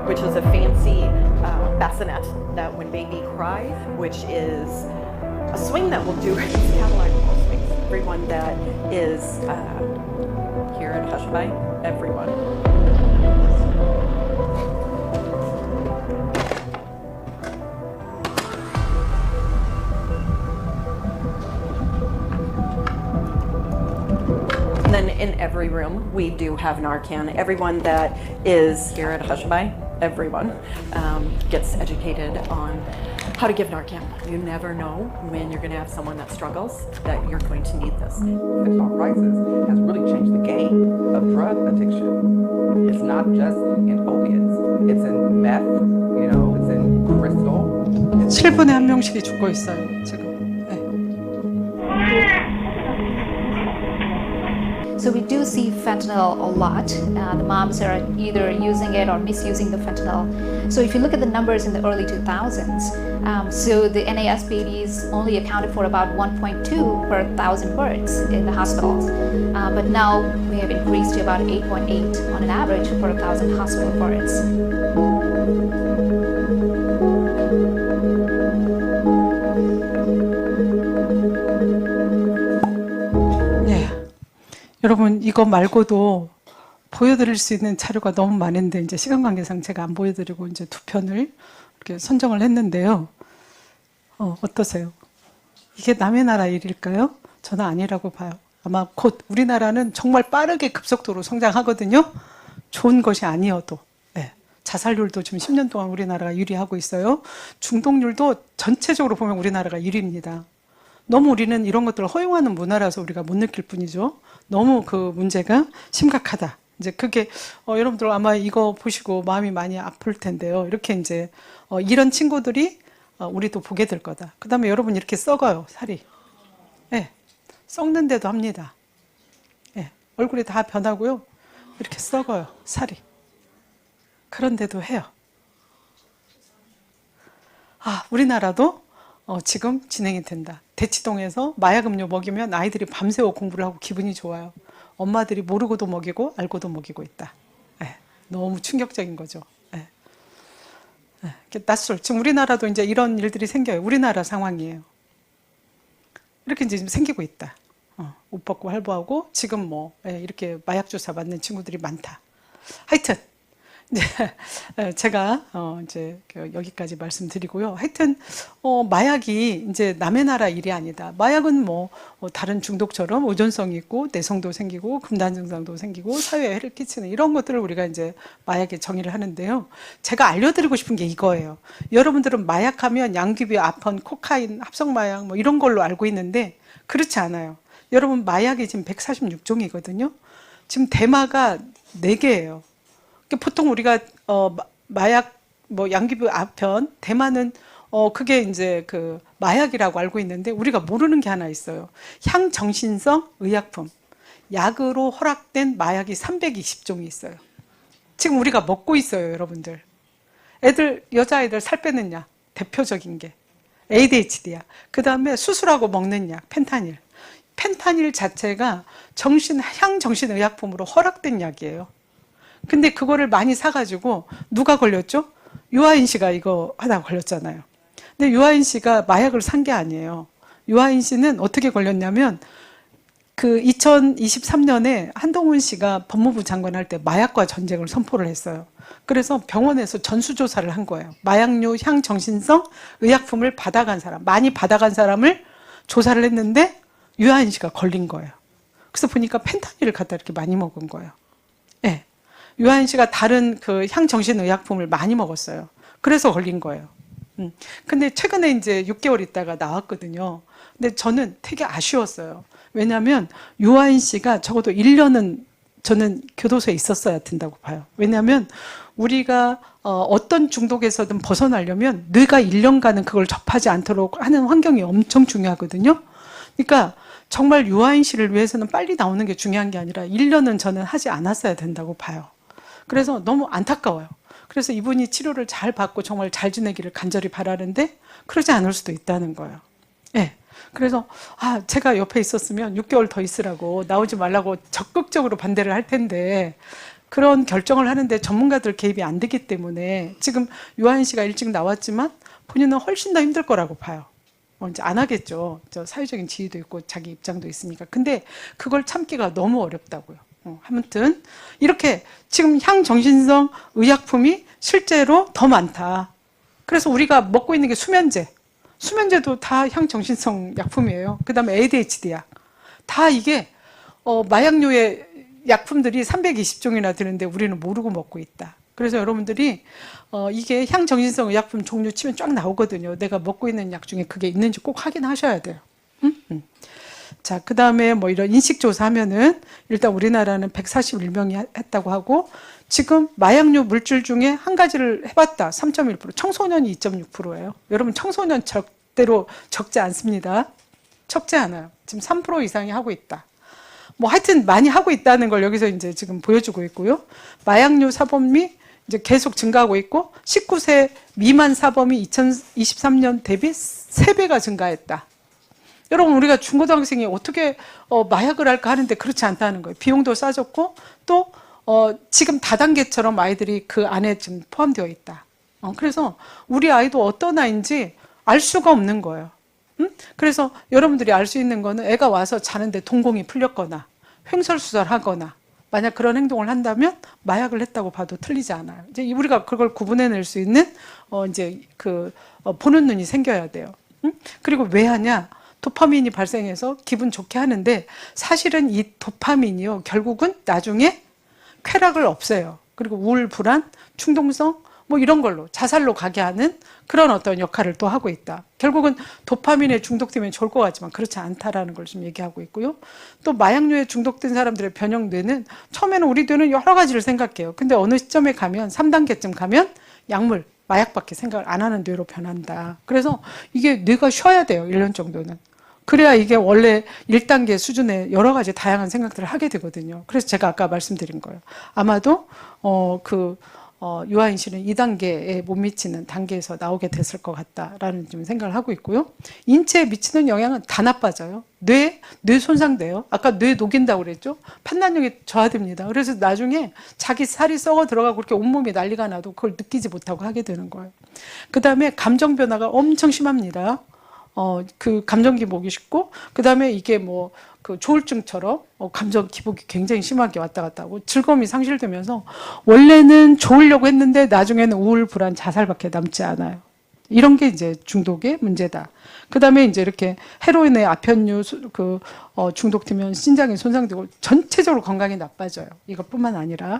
Which is a fancy bassinet that when baby cries, which is a swing that we'll do in Cadillac swings. Everyone that is here at Hushabye, everyone. And then in every room, we do have Narcan. Everyone that is here at Hushabye, everyone gets educated on how to give Narcan. You never know when you're going to have someone that struggles that you're going to need this. Fentanyl crisis has really changed the game of drug addiction. It's not just in opiates. It's in meth, it's in crystal. 7분에 1명씩이 죽고 있어요, 지금. So we do see fentanyl a lot. The moms are either using it or misusing the fentanyl. So if you look at the numbers in the early 2000s, so the NAS babies only accounted for about 1.2 per 1,000 births in the hospitals. But now we have increased to about 8.8 on an average per 1,000 hospital births. 여러분 이거 말고도 보여드릴 수 있는 자료가 너무 많은데 이제 시간 관계상 제가 안 보여드리고 이제 두 편을 이렇게 선정을 했는데요. 어떠세요? 이게 남의 나라 일일까요? 저는 아니라고 봐요. 아마 곧 우리나라는 정말 빠르게 급속도로 성장하거든요. 좋은 것이 아니어도. 네. 자살률도 지금 10년 동안 우리나라가 1위 하고 있어요. 중독률도 전체적으로 보면 우리나라가 1위입니다. 너무 우리는 이런 것들을 허용하는 문화라서 우리가 못 느낄 뿐이죠. 너무 그 문제가 심각하다. 이제 그게 여러분들 아마 이거 보시고 마음이 많이 아플 텐데요. 이렇게 이제 이런 친구들이 우리도 보게 될 거다. 그 다음에 여러분 이렇게 썩어요, 살이. 네. 썩는데도 합니다. 네. 얼굴이 다 변하고요. 이렇게 썩어요, 살이. 그런데도 해요. 우리나라도 지금 진행이 된다. 대치동에서 마약 음료 먹이면 아이들이 밤새워 공부를 하고 기분이 좋아요. 엄마들이 모르고도 먹이고 알고도 먹이고 있다. 네. 너무 충격적인 거죠. 네. 네. 낯설. 지금 우리나라도 이제 이런 일들이 생겨요. 우리나라 상황이에요. 이렇게 이제 생기고 있다. 옷 벗고 활보하고 지금 뭐 이렇게 마약 주사 맞는 친구들이 많다. 하여튼 이제 제가 이제 여기까지 말씀드리고요. 하여튼 마약이 이제 남의 나라 일이 아니다. 마약은 뭐 다른 중독처럼 의존성이 있고 내성도 생기고 금단 증상도 생기고 사회에 해를 끼치는 이런 것들을 우리가 이제 마약의 정의를 하는데요. 제가 알려드리고 싶은 게 이거예요. 여러분들은 마약하면 양귀비, 아펀, 코카인, 합성마약 뭐 이런 걸로 알고 있는데 그렇지 않아요. 여러분 마약이 지금 146종이거든요. 지금 대마가 4개예요. 보통 우리가 마약 뭐 양귀비 아편 대마는 그게 이제 그 마약이라고 알고 있는데 우리가 모르는 게 하나 있어요. 향정신성 의약품 약으로 허락된 마약이 320종이 있어요. 지금 우리가 먹고 있어요, 여러분들. 여자애들 살 빼는 약 대표적인 게 ADHD야. 그 다음에 수술하고 먹는 약 펜타닐. 펜타닐 자체가 향정신의약품으로 허락된 약이에요. 근데 그거를 많이 사가지고 누가 걸렸죠? 유아인 씨가 이거 하다가 걸렸잖아요. 근데 유아인 씨가 마약을 산 게 아니에요. 유아인 씨는 어떻게 걸렸냐면 그 2023년에 한동훈 씨가 법무부 장관 할 때 마약과 전쟁을 선포를 했어요. 그래서 병원에서 전수조사를 한 거예요. 마약류 향정신성 의약품을 받아간 사람, 많이 받아간 사람을 조사를 했는데 유아인 씨가 걸린 거예요. 그래서 보니까 펜타닐을 갖다 이렇게 많이 먹은 거예요. 네. 유아인 씨가 다른 그 향정신의약품을 많이 먹었어요. 그래서 걸린 거예요. 근데 최근에 이제 6개월 있다가 나왔거든요. 근데 저는 되게 아쉬웠어요. 왜냐하면 유아인 씨가 적어도 1년은 저는 교도소에 있었어야 된다고 봐요. 왜냐하면 우리가 어떤 중독에서든 벗어나려면 뇌가 1년간은 그걸 접하지 않도록 하는 환경이 엄청 중요하거든요. 그러니까 정말 유아인 씨를 위해서는 빨리 나오는 게 중요한 게 아니라 1년은 저는 하지 않았어야 된다고 봐요. 그래서 너무 안타까워요. 그래서 이분이 치료를 잘 받고 정말 잘 지내기를 간절히 바라는데 그러지 않을 수도 있다는 거예요. 네. 그래서 제가 옆에 있었으면 6개월 더 있으라고 나오지 말라고 적극적으로 반대를 할 텐데 그런 결정을 하는데 전문가들 개입이 안 되기 때문에 지금 유아인 씨가 일찍 나왔지만 본인은 훨씬 더 힘들 거라고 봐요. 이제 안 하겠죠. 저 사회적인 지위도 있고 자기 입장도 있으니까. 근데 그걸 참기가 너무 어렵다고요. 아무튼 이렇게 지금 향정신성 의약품이 실제로 더 많다. 그래서 우리가 먹고 있는 게 수면제. 수면제도 다 향정신성 약품이에요. 그 다음에 ADHD 약. 다 이게 마약류의 약품들이 320종이나 되는데 우리는 모르고 먹고 있다. 그래서 여러분들이 이게 향정신성 의약품 종류 치면 쫙 나오거든요. 내가 먹고 있는 약 중에 그게 있는지 꼭 확인하셔야 돼요. 자, 그 다음에 뭐 이런 인식조사 하면은 일단 우리나라는 141명이 했다고 하고 지금 마약류 물질 중에 한 가지를 해봤다. 3.1%. 청소년이 2.6%예요. 여러분 청소년 절대로 적지 않습니다. 적지 않아요. 지금 3% 이상이 하고 있다. 뭐 하여튼 많이 하고 있다는 걸 여기서 이제 지금 보여주고 있고요. 마약류 사범이 이제 계속 증가하고 있고 19세 미만 사범이 2023년 대비 3배가 증가했다. 여러분 우리가 중고등학생이 어떻게 마약을 할까 하는데 그렇지 않다는 거예요. 비용도 싸졌고 또 지금 다단계처럼 아이들이 그 안에 지금 포함되어 있다. 그래서 우리 아이도 어떤 아이인지 알 수가 없는 거예요. 그래서 여러분들이 알 수 있는 거는 애가 와서 자는데 동공이 풀렸거나 횡설수설하거나 만약 그런 행동을 한다면 마약을 했다고 봐도 틀리지 않아요. 이제 우리가 그걸 구분해낼 수 있는 이제 그 보는 눈이 생겨야 돼요. 그리고 왜 하냐? 도파민이 발생해서 기분 좋게 하는데 사실은 이 도파민이요 결국은 나중에 쾌락을 없애요. 그리고 우울, 불안, 충동성 뭐 이런 걸로 자살로 가게 하는 그런 어떤 역할을 또 하고 있다. 결국은 도파민에 중독되면 좋을 것 같지만 그렇지 않다라는 걸 좀 얘기하고 있고요. 또 마약류에 중독된 사람들의 변형 뇌는 처음에는 우리 뇌는 여러 가지를 생각해요. 근데 어느 시점에 가면 3단계쯤 가면 약물, 마약밖에 생각을 안 하는 뇌로 변한다. 그래서 이게 뇌가 쉬어야 돼요. 1년 정도는. 그래야 이게 원래 1단계 수준의 여러 가지 다양한 생각들을 하게 되거든요. 그래서 제가 아까 말씀드린 거예요. 아마도 유아인 씨는 2단계에 못 미치는 단계에서 나오게 됐을 것 같다라는 좀 생각을 하고 있고요. 인체에 미치는 영향은 다 나빠져요. 뇌 손상돼요. 아까 뇌 녹인다고 그랬죠? 판단력이 저하됩니다. 그래서 나중에 자기 살이 썩어 들어가고 그렇게 온몸이 난리가 나도 그걸 느끼지 못하고 하게 되는 거예요. 그 다음에 감정 변화가 엄청 심합니다. 그 감정 기복이 쉽고, 그 다음에 이게 뭐, 그 조울증처럼 감정 기복이 굉장히 심하게 왔다 갔다 하고, 즐거움이 상실되면서, 원래는 좋으려고 했는데, 나중에는 우울, 불안, 자살밖에 남지 않아요. 이런 게 이제 중독의 문제다. 그 다음에 이제 이렇게 헤로인의 아편류 중독되면 신장이 손상되고, 전체적으로 건강이 나빠져요. 이것뿐만 아니라,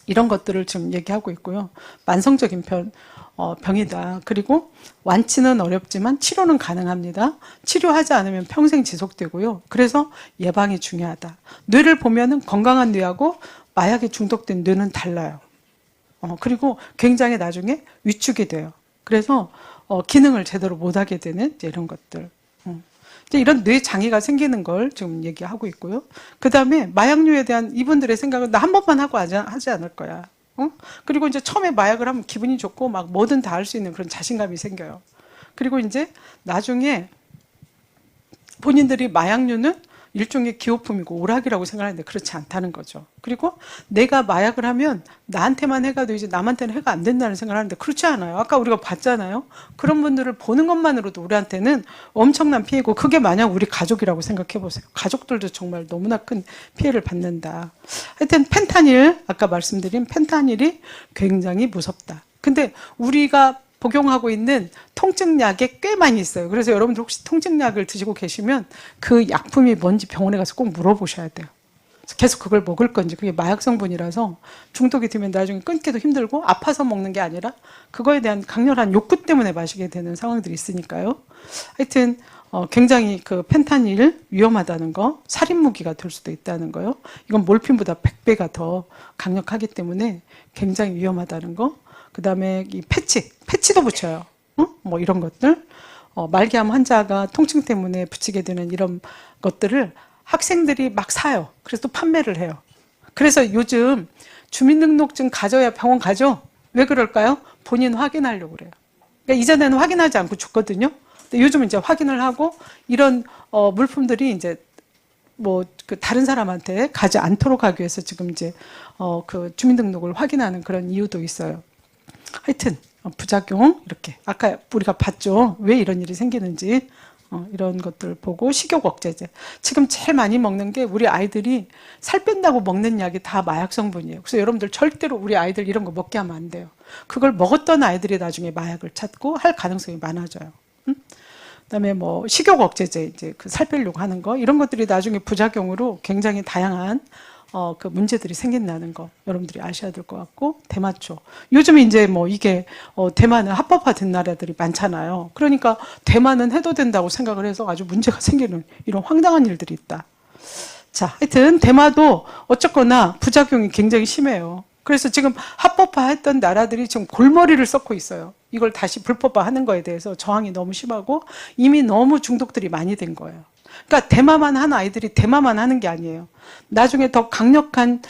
이런 것들을 지금 얘기하고 있고요. 만성적인 병이다. 그리고 완치는 어렵지만 치료는 가능합니다. 치료하지 않으면 평생 지속되고요. 그래서 예방이 중요하다. 뇌를 보면은 건강한 뇌하고 마약에 중독된 뇌는 달라요. 그리고 굉장히 나중에 위축이 돼요. 그래서 기능을 제대로 못하게 되는 이런 것들. 이런 뇌 장애가 생기는 걸 지금 얘기하고 있고요. 그 다음에 마약류에 대한 이분들의 생각은 나 한 번만 하고 하지 않을 거야. 그리고 이제 처음에 마약을 하면 기분이 좋고 막 뭐든 다 할 수 있는 그런 자신감이 생겨요. 그리고 이제 나중에 본인들이 마약류는 일종의 기호품이고 오락이라고 생각하는데 그렇지 않다는 거죠. 그리고 내가 마약을 하면 나한테만 해가 되지 남한테는 해가 안 된다는 생각을 하는데 그렇지 않아요. 아까 우리가 봤잖아요. 그런 분들을 보는 것만으로도 우리한테는 엄청난 피해고, 그게 만약 우리 가족이라고 생각해 보세요. 가족들도 정말 너무나 큰 피해를 받는다. 하여튼 펜타닐, 아까 말씀드린 펜타닐이 굉장히 무섭다. 근데 우리가 복용하고 있는 통증약에 꽤 많이 있어요. 그래서 여러분들 혹시 통증약을 드시고 계시면 그 약품이 뭔지 병원에 가서 꼭 물어보셔야 돼요. 계속 그걸 먹을 건지, 그게 마약 성분이라서 중독이 되면 나중에 끊기도 힘들고 아파서 먹는 게 아니라 그거에 대한 강렬한 욕구 때문에 마시게 되는 상황들이 있으니까요. 하여튼 굉장히 그 펜타닐 위험하다는 거, 살인무기가 될 수도 있다는 거요. 이건 몰핀보다 100배가 더 강력하기 때문에 굉장히 위험하다는 거. 그 다음에 이 패치도 붙여요. 뭐 이런 것들. 말기암 환자가 통증 때문에 붙이게 되는 이런 것들을 학생들이 막 사요. 그래서 또 판매를 해요. 그래서 요즘 주민등록증 가져야 병원 가죠? 왜 그럴까요? 본인 확인하려고 그래요. 그러니까 이전에는 확인하지 않고 줬거든요. 근데 요즘은 이제 확인을 하고 이런 물품들이 이제 뭐 그 다른 사람한테 가지 않도록 하기 위해서 지금 이제 그 주민등록을 확인하는 그런 이유도 있어요. 하여튼 부작용 이렇게 아까 우리가 봤죠. 왜 이런 일이 생기는지 이런 것들 보고, 식욕 억제제. 지금 제일 많이 먹는 게 우리 아이들이 살 뺀다고 먹는 약이 다 마약 성분이에요. 그래서 여러분들 절대로 우리 아이들 이런 거 먹게 하면 안 돼요. 그걸 먹었던 아이들이 나중에 마약을 찾고 할 가능성이 많아져요. 그다음에 뭐 식욕 억제제, 이제 그 살 빼려고 하는 거, 이런 것들이 나중에 부작용으로 굉장히 다양한 그 문제들이 생긴다는 거 여러분들이 아셔야 될 것 같고, 대마초. 요즘에 이제 뭐 이게 대마는 합법화된 나라들이 많잖아요. 그러니까 대마는 해도 된다고 생각을 해서 아주 문제가 생기는 이런 황당한 일들이 있다. 자, 하여튼 대마도 어쨌거나 부작용이 굉장히 심해요. 그래서 지금 합법화했던 나라들이 지금 골머리를 썩고 있어요. 이걸 다시 불법화하는 거에 대해서 저항이 너무 심하고 이미 너무 중독들이 많이 된 거예요. 그러니까 대마만 하는 아이들이 대마만 하는 게 아니에요. 나중에 더 강력한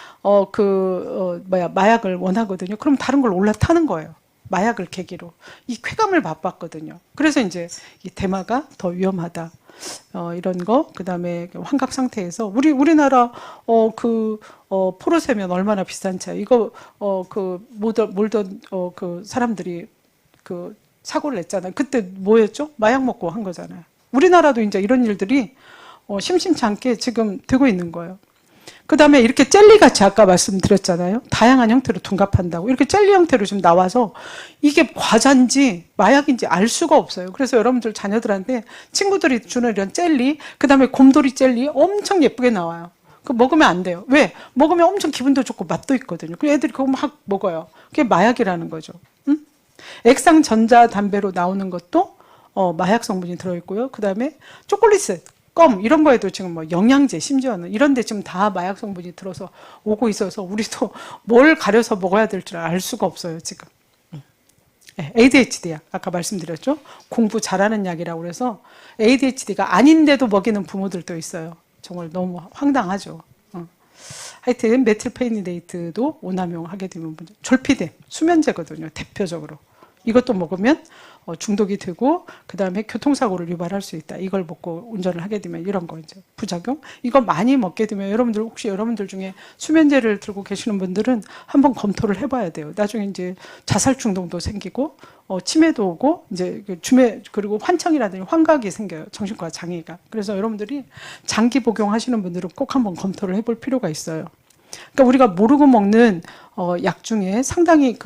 마약을 원하거든요. 그럼 다른 걸 올라타는 거예요. 마약을 계기로 이 쾌감을 맛봤거든요. 그래서 이제 이 대마가 더 위험하다. 이런 거, 그 다음에 환각 상태에서 우리나라 포르쉐면 얼마나 비싼 차. 이거 몰던 그 사람들이 그 사고를 냈잖아요. 그때 뭐였죠? 마약 먹고 한 거잖아요. 우리나라도 이제 이런 일들이 심심치 않게 지금 되고 있는 거예요. 그 다음에 이렇게 젤리같이 아까 말씀드렸잖아요. 다양한 형태로 둔갑한다고. 이렇게 젤리 형태로 지금 나와서 이게 과자인지 마약인지 알 수가 없어요. 그래서 여러분들 자녀들한테 친구들이 주는 이런 젤리, 그 다음에 곰돌이 젤리 엄청 예쁘게 나와요. 그거 먹으면 안 돼요. 왜? 먹으면 엄청 기분도 좋고 맛도 있거든요. 그 애들이 그거 막 먹어요. 그게 마약이라는 거죠. 응? 액상 전자담배로 나오는 것도 마약 성분이 들어있고요. 그 다음에 초콜릿, 껌 이런 거에도 지금 뭐 영양제 심지어는 이런 데 지금 다 마약 성분이 들어서 오고 있어서 우리도 뭘 가려서 먹어야 될 줄 알 수가 없어요 지금. 네, ADHD야. 아까 말씀드렸죠. 공부 잘하는 약이라고 그래서 ADHD가 아닌데도 먹이는 부모들도 있어요. 정말 너무 황당하죠. 하여튼 메틸페니데이트도 오남용하게 되면 졸피뎀, 수면제거든요. 대표적으로. 이것도 먹으면 중독이 되고 그 다음에 교통사고를 유발할 수 있다. 이걸 먹고 운전을 하게 되면 이런 거 이제 부작용. 이거 많이 먹게 되면 여러분들 혹시 여러분들 중에 수면제를 들고 계시는 분들은 한번 검토를 해봐야 돼요. 나중에 이제 자살 충동도 생기고 치매도 오고 이제 그리고 환청이라든지 환각이 생겨요. 정신과 장애가. 그래서 여러분들이 장기 복용하시는 분들은 꼭 한번 검토를 해볼 필요가 있어요. 그러니까 우리가 모르고 먹는 약 중에 상당히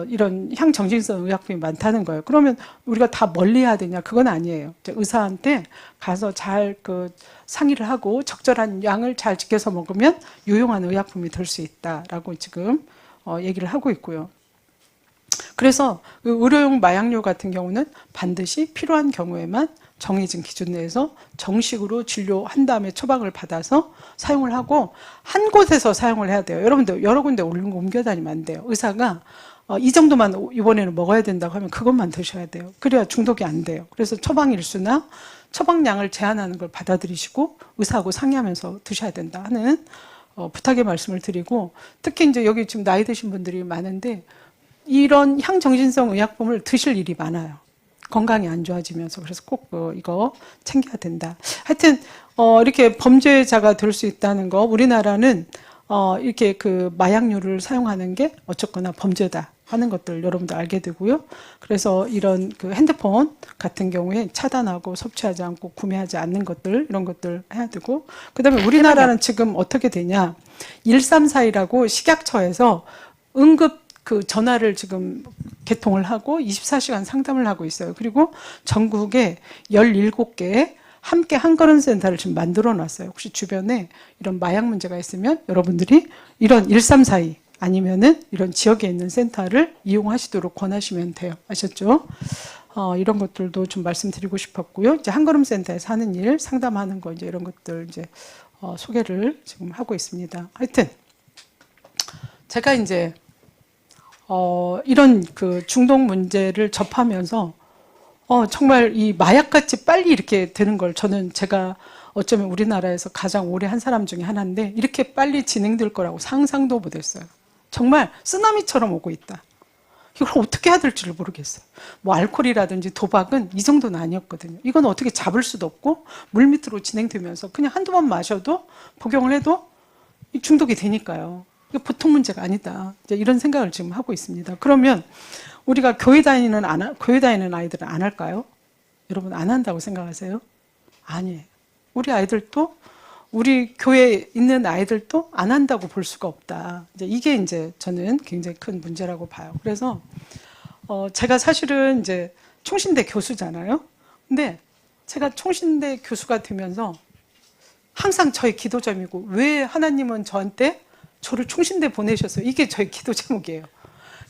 이런 향정신성 의약품이 많다는 거예요. 그러면 우리가 다 멀리해야 되냐? 그건 아니에요. 의사한테 가서 잘 상의를 하고 적절한 양을 잘 지켜서 먹으면 유용한 의약품이 될 수 있다라고 지금 얘기를 하고 있고요. 그래서 의료용 마약류 같은 경우는 반드시 필요한 경우에만 정해진 기준 내에서 정식으로 진료한 다음에 처방을 받아서 사용을 하고 한 곳에서 사용을 해야 돼요. 여러분들 여러 군데 옮겨 다니면 안 돼요. 의사가 이 정도만 이번에는 먹어야 된다고 하면 그것만 드셔야 돼요. 그래야 중독이 안 돼요. 그래서 처방 일수나 처방량을 제한하는 걸 받아들이시고 의사하고 상의하면서 드셔야 된다 하는 부탁의 말씀을 드리고, 특히 이제 여기 지금 나이 드신 분들이 많은데 이런 향정신성 의약품을 드실 일이 많아요. 건강이 안 좋아지면서. 그래서 꼭 이거 챙겨야 된다. 하여튼 이렇게 범죄자가 될 수 있다는 거, 우리나라는 이렇게 마약류를 사용하는 게 어쨌거나 범죄다 하는 것들 여러분도 알게 되고요. 그래서 이런 핸드폰 같은 경우에 차단하고 섭취하지 않고 구매하지 않는 것들, 이런 것들 해야 되고, 그 다음에 우리나라는 지금 어떻게 되냐, 1342라고 식약처에서 응급 전화를 지금 개통을 하고 24시간 상담을 하고 있어요. 그리고 전국에 17개 함께 한걸음 센터를 지금 만들어 놨어요. 혹시 주변에 이런 마약 문제가 있으면 여러분들이 이런 1342 아니면은 이런 지역에 있는 센터를 이용하시도록 권하시면 돼요. 아셨죠? 이런 것들도 좀 말씀드리고 싶었고요. 이제 한걸음 센터에서 하는 일, 상담하는 거 이제 이런 것들 이제 소개를 지금 하고 있습니다. 하여튼 제가 이제 이런 중독 문제를 접하면서 정말 이 마약같이 빨리 이렇게 되는 걸 제가 어쩌면 우리나라에서 가장 오래 한 사람 중에 하나인데 이렇게 빨리 진행될 거라고 상상도 못했어요. 정말 쓰나미처럼 오고 있다. 이걸 어떻게 해야 될지를 모르겠어요. 뭐 알코올이라든지 도박은 이 정도는 아니었거든요. 이건 어떻게 잡을 수도 없고 물밑으로 진행되면서 그냥 한두 번 마셔도 복용을 해도 중독이 되니까요. 이게 보통 문제가 아니다. 이제 이런 생각을 지금 하고 있습니다. 그러면 우리가 교회 다니는 아이들은 안 할까요? 여러분 안 한다고 생각하세요? 아니에요. 우리 아이들도, 우리 교회에 있는 아이들도 안 한다고 볼 수가 없다. 이게 이제 저는 굉장히 큰 문제라고 봐요. 그래서 제가 사실은 이제 총신대 교수잖아요. 근데 제가 총신대 교수가 되면서 항상 저의 기도점이고, 왜 하나님은 저를 총신대 보내셨어요? 이게 저의 기도 제목이에요.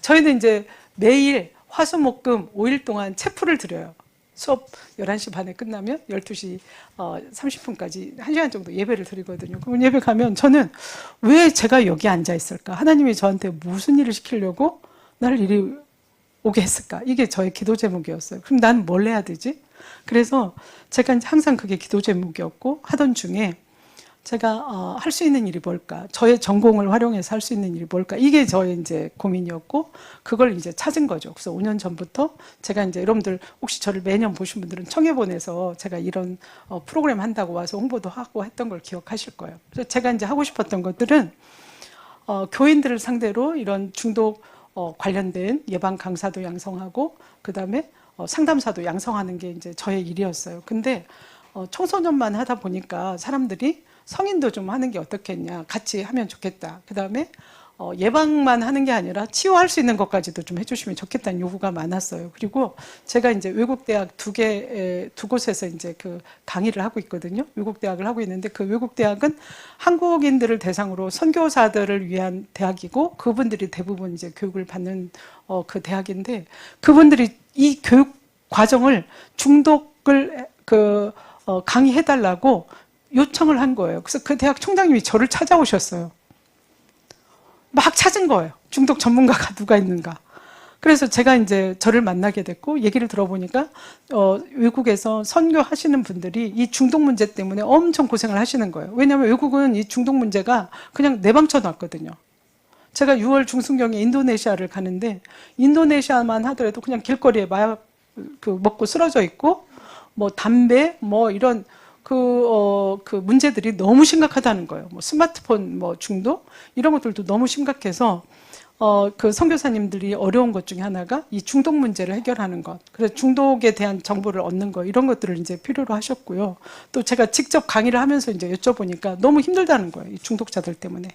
저희는 이제 매일 화수목금 5일 동안 체프를 드려요. 수업 11시 반에 끝나면 12시 30분까지 1시간 정도 예배를 드리거든요. 그럼 예배 가면 저는 왜 제가 여기 앉아 있을까? 하나님이 저한테 무슨 일을 시키려고 나를 이리 오게 했을까? 이게 저의 기도 제목이었어요. 그럼 난 뭘 해야 되지? 그래서 제가 항상 그게 기도 제목이었고, 하던 중에 제가 할 수 있는 일이 뭘까? 저의 전공을 활용해서 할 수 있는 일이 뭘까? 이게 저의 이제 고민이었고, 그걸 이제 찾은 거죠. 그래서 5년 전부터 제가 이제 여러분들 혹시 저를 매년 보신 분들은 청해본에서 제가 이런 프로그램 한다고 와서 홍보도 하고 했던 걸 기억하실 거예요. 그래서 제가 이제 하고 싶었던 것들은 교인들을 상대로 이런 중독 관련된 예방 강사도 양성하고, 그 다음에 상담사도 양성하는 게 이제 저의 일이었어요. 근데 청소년만 하다 보니까 사람들이 성인도 좀 하는 게 어떻겠냐, 같이 하면 좋겠다. 그 다음에 예방만 하는 게 아니라 치유할 수 있는 것까지도 좀 해주시면 좋겠다는 요구가 많았어요. 그리고 제가 이제 외국 대학 두 곳에서 이제 그 강의를 하고 있거든요. 외국 대학을 하고 있는데 그 외국 대학은 한국인들을 대상으로 선교사들을 위한 대학이고 그분들이 대부분 이제 교육을 받는 그 대학인데 그분들이 이 교육 과정을 중독을 강의해달라고 요청을 한 거예요. 그래서 그 대학 총장님이 저를 찾아오셨어요. 막 찾은 거예요. 중독 전문가가 누가 있는가. 그래서 제가 이제 저를 만나게 됐고 얘기를 들어보니까 외국에서 선교하시는 분들이 이 중독 문제 때문에 엄청 고생을 하시는 거예요. 왜냐하면 외국은 이 중독 문제가 그냥 내방쳐놨거든요. 제가 6월 중순경에 인도네시아를 가는데 인도네시아만 하더라도 그냥 길거리에 마약 먹고 쓰러져 있고 뭐 담배 뭐 이런 그 문제들이 너무 심각하다는 거예요. 뭐 스마트폰 뭐 중독 이런 것들도 너무 심각해서 그 선교사님들이 어려운 것 중에 하나가 이 중독 문제를 해결하는 것. 그래서 중독에 대한 정보를 얻는 거 이런 것들을 이제 필요로 하셨고요. 또 제가 직접 강의를 하면서 이제 여쭤보니까 너무 힘들다는 거예요. 이 중독자들 때문에.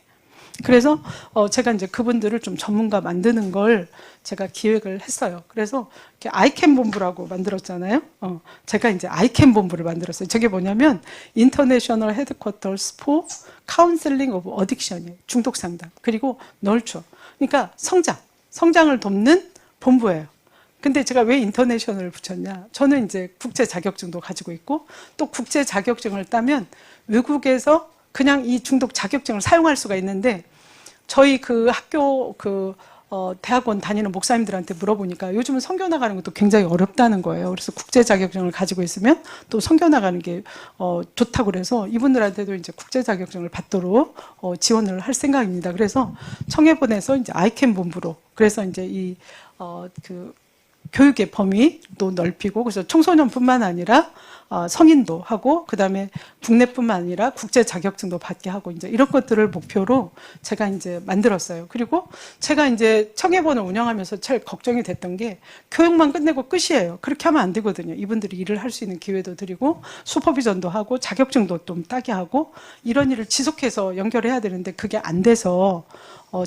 그래서 제가 이제 그분들을 좀 전문가 만드는 걸 제가 기획을 했어요. 그래서 이렇게 아이캠 본부라고 만들었잖아요. 제가 이제 아이캠 본부를 만들었어요. 저게 뭐냐면 International Headquarters for Counseling of Addiction이에요. 중독 상담. 그리고 널처. 그러니까 성장을 돕는 본부예요. 근데 제가 왜 인터내셔널을 붙였냐? 저는 이제 국제 자격증도 가지고 있고 또 국제 자격증을 따면 외국에서 그냥 이 중독 자격증을 사용할 수가 있는데 저희 그 학교 대학원 다니는 목사님들한테 물어보니까 요즘은 선교 나가는 것도 굉장히 어렵다는 거예요. 그래서 국제 자격증을 가지고 있으면 또 선교 나가는 게 좋다고 그래서 이분들한테도 이제 국제 자격증을 받도록 지원을 할 생각입니다. 그래서 청해본에서 이제 아이캠 본부로 그래서 이제 교육의 범위도 넓히고 그래서 청소년뿐만 아니라 성인도 하고 그다음에 국내뿐만 아니라 국제 자격증도 받게 하고 이제 이런 것들을 목표로 제가 이제 만들었어요. 그리고 제가 이제 청해본을 운영하면서 제일 걱정이 됐던 게 교육만 끝내고 끝이에요. 그렇게 하면 안 되거든요. 이분들이 일을 할 수 있는 기회도 드리고 슈퍼비전도 하고 자격증도 좀 따게 하고 이런 일을 지속해서 연결해야 되는데 그게 안 돼서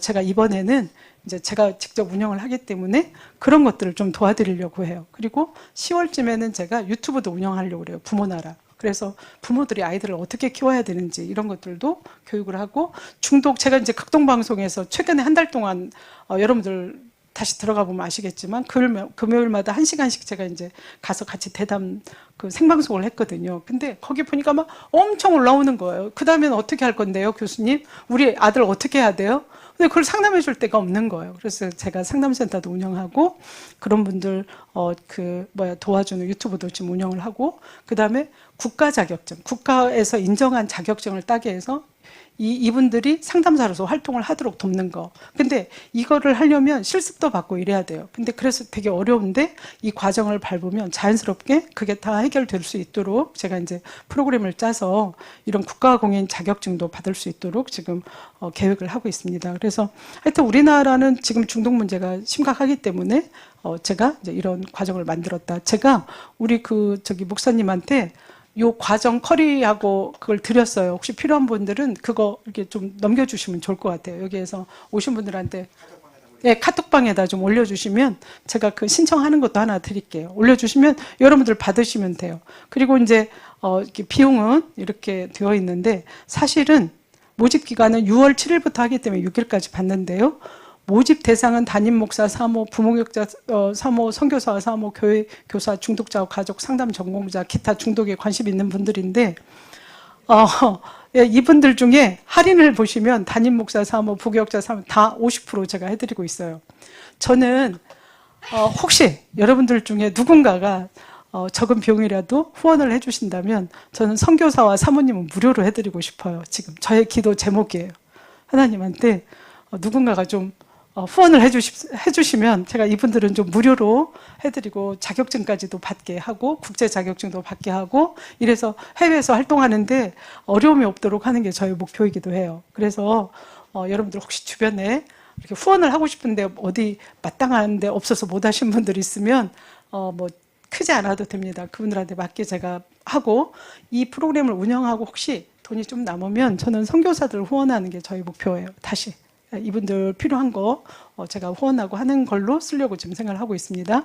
제가 이번에는 이제 제가 직접 운영을 하기 때문에 그런 것들을 좀 도와드리려고 해요. 그리고 10월쯤에는 제가 유튜브도 운영하려고 그래요. 부모나라. 그래서 부모들이 아이들을 어떻게 키워야 되는지 이런 것들도 교육을 하고 제가 이제 극동방송에서 최근에 한 달 동안 여러분들 다시 들어가 보면 아시겠지만 금요일마다 1시간씩 제가 이제 가서 같이 대담 생방송을 했거든요. 근데 거기 보니까 막 엄청 올라오는 거예요. 그 다음에는 어떻게 할 건데요, 교수님? 우리 아들 어떻게 해야 돼요? 근데 그걸 상담해 줄 데가 없는 거예요. 그래서 제가 상담센터도 운영하고 그런 분들 도와주는 유튜브도 지금 운영을 하고 그다음에 국가 자격증, 국가에서 인정한 자격증을 따게 해서 이분들이 상담사로서 활동을 하도록 돕는 거. 근데 이거를 하려면 실습도 받고 이래야 돼요. 근데 그래서 되게 어려운데 이 과정을 밟으면 자연스럽게 그게 다 해결될 수 있도록 제가 이제 프로그램을 짜서 이런 국가공인 자격증도 받을 수 있도록 지금 계획을 하고 있습니다. 그래서 하여튼 우리나라는 지금 중독 문제가 심각하기 때문에 제가 이제 이런 과정을 만들었다. 제가 우리 목사님한테 요 과정 커리하고 그걸 드렸어요. 혹시 필요한 분들은 그거 이렇게 좀 넘겨주시면 좋을 것 같아요. 여기에서 오신 분들한테 카톡방에다 좀 올려주시면 제가 그 신청하는 것도 하나 드릴게요. 올려주시면 여러분들 받으시면 돼요. 그리고 이제 이렇게 비용은 이렇게 되어 있는데 사실은 모집 기간은 6월 7일부터 하기 때문에 6일까지 받는데요. 모집 대상은 담임 목사, 사모, 부목욕자, 사모, 선교사, 사모, 교회 교사, 중독자, 가족, 상담 전공자, 기타 중독에 관심 있는 분들인데 이분들 중에 할인을 보시면 담임 목사, 사모, 부교육자, 사모 다 50% 제가 해드리고 있어요. 저는 혹시 여러분들 중에 누군가가 적은 비용이라도 후원을 해주신다면 저는 선교사와 사모님은 무료로 해드리고 싶어요. 지금 저의 기도 제목이에요. 하나님한테 누군가가 좀 후원을 해주시면 제가 이분들은 좀 무료로 해드리고 자격증까지도 받게 하고 국제 자격증도 받게 하고 이래서 해외에서 활동하는데 어려움이 없도록 하는 게 저희 목표이기도 해요. 그래서 여러분들 혹시 주변에 이렇게 후원을 하고 싶은데 어디 마땅한 데 없어서 못 하신 분들 있으면 크지 않아도 됩니다. 그분들한테 맞게 제가 하고 이 프로그램을 운영하고 혹시 돈이 좀 남으면 저는 선교사들을 후원하는 게 저희 목표예요. 다시 이분들 필요한 거 제가 후원하고 하는 걸로 쓰려고 지금 생각을 하고 있습니다.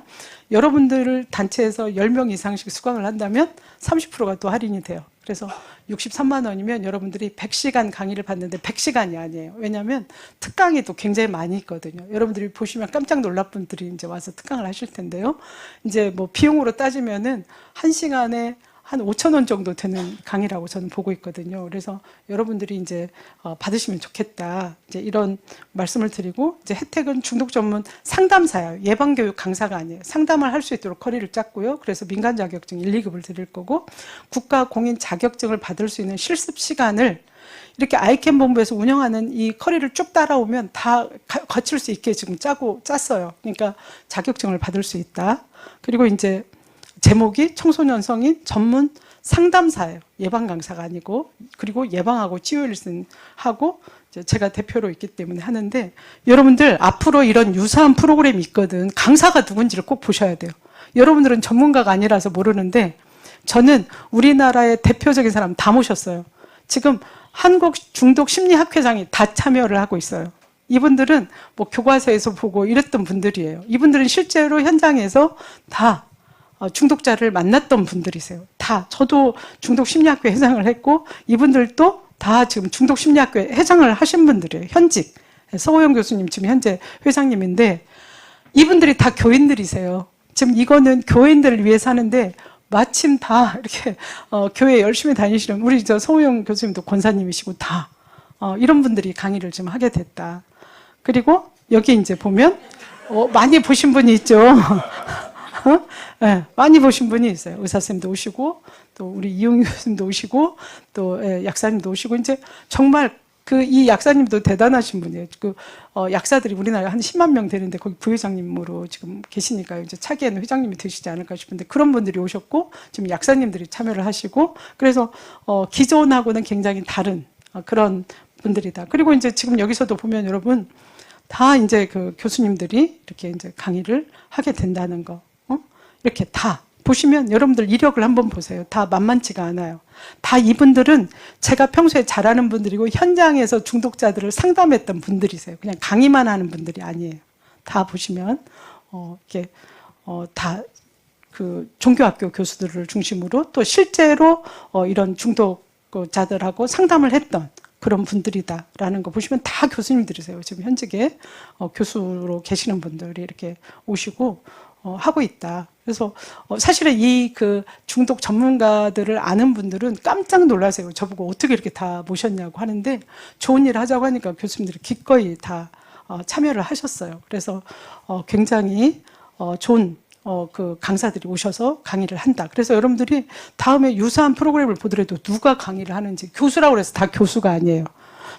여러분들 단체에서 10명 이상씩 수강을 한다면 30%가 또 할인이 돼요. 그래서 63만 원이면 여러분들이 100시간 강의를 받는데 100시간이 아니에요. 왜냐하면 특강이 또 굉장히 많이 있거든요. 여러분들이 보시면 깜짝 놀랄 분들이 이제 와서 특강을 하실 텐데요. 이제 뭐 비용으로 따지면은 1시간에 한 5천 원 정도 되는 강의라고 저는 보고 있거든요. 그래서 여러분들이 이제 받으시면 좋겠다. 이제 이런 말씀을 드리고, 이제 혜택은 중독 전문 상담사예요. 예방교육 강사가 아니에요. 상담을 할 수 있도록 커리를 짰고요. 그래서 민간 자격증 1, 2급을 드릴 거고, 국가 공인 자격증을 받을 수 있는 실습 시간을 이렇게 아이캠 본부에서 운영하는 이 커리를 쭉 따라오면 다 거칠 수 있게 지금 짰어요. 그러니까 자격증을 받을 수 있다. 그리고 이제 제목이 청소년 성인 전문 상담사예요. 예방 강사가 아니고, 그리고 예방하고 치유 일승하고 제가 대표로 있기 때문에 하는데, 여러분들 앞으로 이런 유사한 프로그램이 있거든. 강사가 누군지를 꼭 보셔야 돼요. 여러분들은 전문가가 아니라서 모르는데 저는 우리나라의 대표적인 사람 다 모셨어요. 지금 한국 중독 심리학회장이 다 참여를 하고 있어요. 이분들은 뭐 교과서에서 보고 이랬던 분들이에요. 이분들은 실제로 현장에서 다 중독자를 만났던 분들이세요. 다. 저도 중독심리학회 회장을 했고 이분들도 다 지금 중독심리학회 회장을 하신 분들이에요. 현직. 서호영 교수님 지금 현재 회장님인데 이분들이 다 교인들이세요. 지금 이거는 교인들을 위해서 하는데 마침 다 이렇게 교회 열심히 다니시는 우리 저 서호영 교수님도 권사님이시고 다 이런 분들이 강의를 지금 하게 됐다. 그리고 여기 이제 보면 많이 보신 분이 있죠. 네, 많이 보신 분이 있어요. 의사쌤도 오시고 또 우리 이용 교수님도 오시고 또 약사님도 오시고 이제 정말 이 약사님도 대단하신 분이에요. 약사들이 우리나라에 한 10만 명 되는데 거기 부회장님으로 지금 계시니까 이제 차기에는 회장님이 되시지 않을까 싶은데 그런 분들이 오셨고 지금 약사님들이 참여를 하시고 그래서 기존하고는 굉장히 다른 그런 분들이다. 그리고 이제 지금 여기서도 보면 여러분 다 이제 그 교수님들이 이렇게 이제 강의를 하게 된다는 거. 이렇게 다 보시면 여러분들 이력을 한번 보세요. 다 만만치가 않아요. 다 이분들은 제가 평소에 잘하는 분들이고 현장에서 중독자들을 상담했던 분들이세요. 그냥 강의만 하는 분들이 아니에요. 다 보시면 이렇게 다 그 종교학교 교수들을 중심으로 또 실제로 이런 중독자들하고 상담을 했던 그런 분들이다라는 거 보시면 다 교수님들이세요. 지금 현직에 교수로 계시는 분들이 이렇게 오시고 하고 있다. 그래서 사실은 이 그 중독 전문가들을 아는 분들은 깜짝 놀라세요. 저보고 어떻게 이렇게 다 모셨냐고 하는데 좋은 일 하자고 하니까 교수님들이 기꺼이 다 참여를 하셨어요. 그래서 굉장히 좋은 그 강사들이 오셔서 강의를 한다. 그래서 여러분들이 다음에 유사한 프로그램을 보더라도 누가 강의를 하는지 교수라고 해서 다 교수가 아니에요.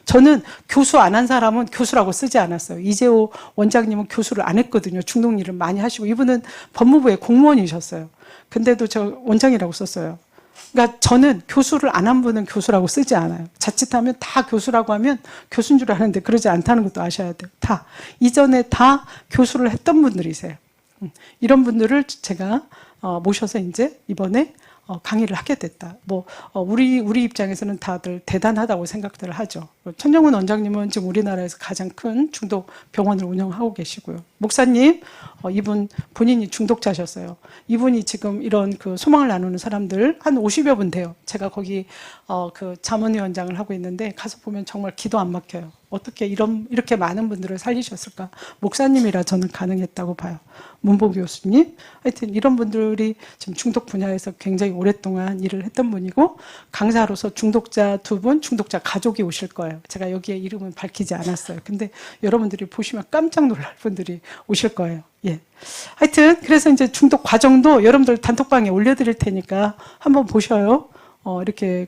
저는 교수 안 한 사람은 교수라고 쓰지 않았어요. 이재호 원장님은 교수를 안 했거든요. 중독 일을 많이 하시고 이분은 법무부의 공무원이셨어요. 근데도 저 원장이라고 썼어요. 그러니까 저는 교수를 안 한 분은 교수라고 쓰지 않아요. 자칫하면 다 교수라고 하면 교수인 줄 아는데 그러지 않다는 것도 아셔야 돼요. 다 이전에 다 교수를 했던 분들이세요. 이런 분들을 제가 모셔서 이제 이번에 강의를 하게 됐다. 우리 입장에서는 다들 대단하다고 생각들을 하죠. 천정훈 원장님은 지금 우리나라에서 가장 큰 중독 병원을 운영하고 계시고요. 목사님, 이분 본인이 중독자셨어요. 이분이 지금 이런 그 소망을 나누는 사람들 한 50여 분 돼요. 제가 거기 그 자문위원장을 하고 있는데 가서 보면 정말 기도 안 막혀요. 어떻게 이렇게 많은 분들을 살리셨을까? 목사님이라 저는 가능했다고 봐요. 문보 교수님, 하여튼 이런 분들이 지금 중독 분야에서 굉장히 오랫동안 일을 했던 분이고 강사로서 중독자 2분, 중독자 가족이 오실 거예요. 제가 여기에 이름은 밝히지 않았어요. 근데 여러분들이 보시면 깜짝 놀랄 분들이 오실 거예요. 예. 하여튼 그래서 이제 중독 과정도 여러분들 단톡방에 올려드릴 테니까 한번 보셔요. 이렇게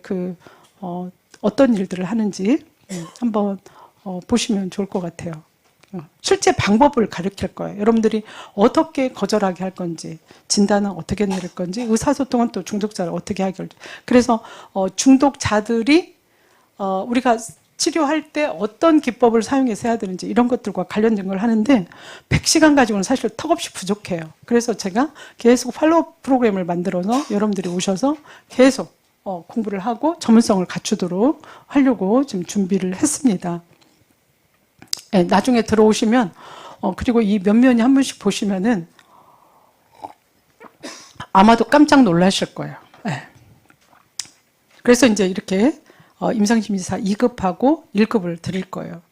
어떤 일들을 하는지 한번 보시면 좋을 것 같아요. 실제 방법을 가르칠 거예요. 여러분들이 어떻게 거절하게 할 건지, 진단은 어떻게 내릴 건지, 의사소통은 또 중독자를 어떻게 하게 할지. 그래서 중독자들이 우리가 치료할 때 어떤 기법을 사용해서 해야 되는지 이런 것들과 관련된 걸 하는데 100시간 가지고는 사실 턱없이 부족해요. 그래서 제가 계속 팔로우 프로그램을 만들어서 여러분들이 오셔서 계속 공부를 하고 전문성을 갖추도록 하려고 지금 준비를 했습니다. 네, 나중에 들어오시면 그리고 이 면면이 한 분씩 보시면은 아마도 깜짝 놀라실 거예요. 네. 그래서 이제 이렇게 임상심리사 2급하고 1급을 드릴 거예요.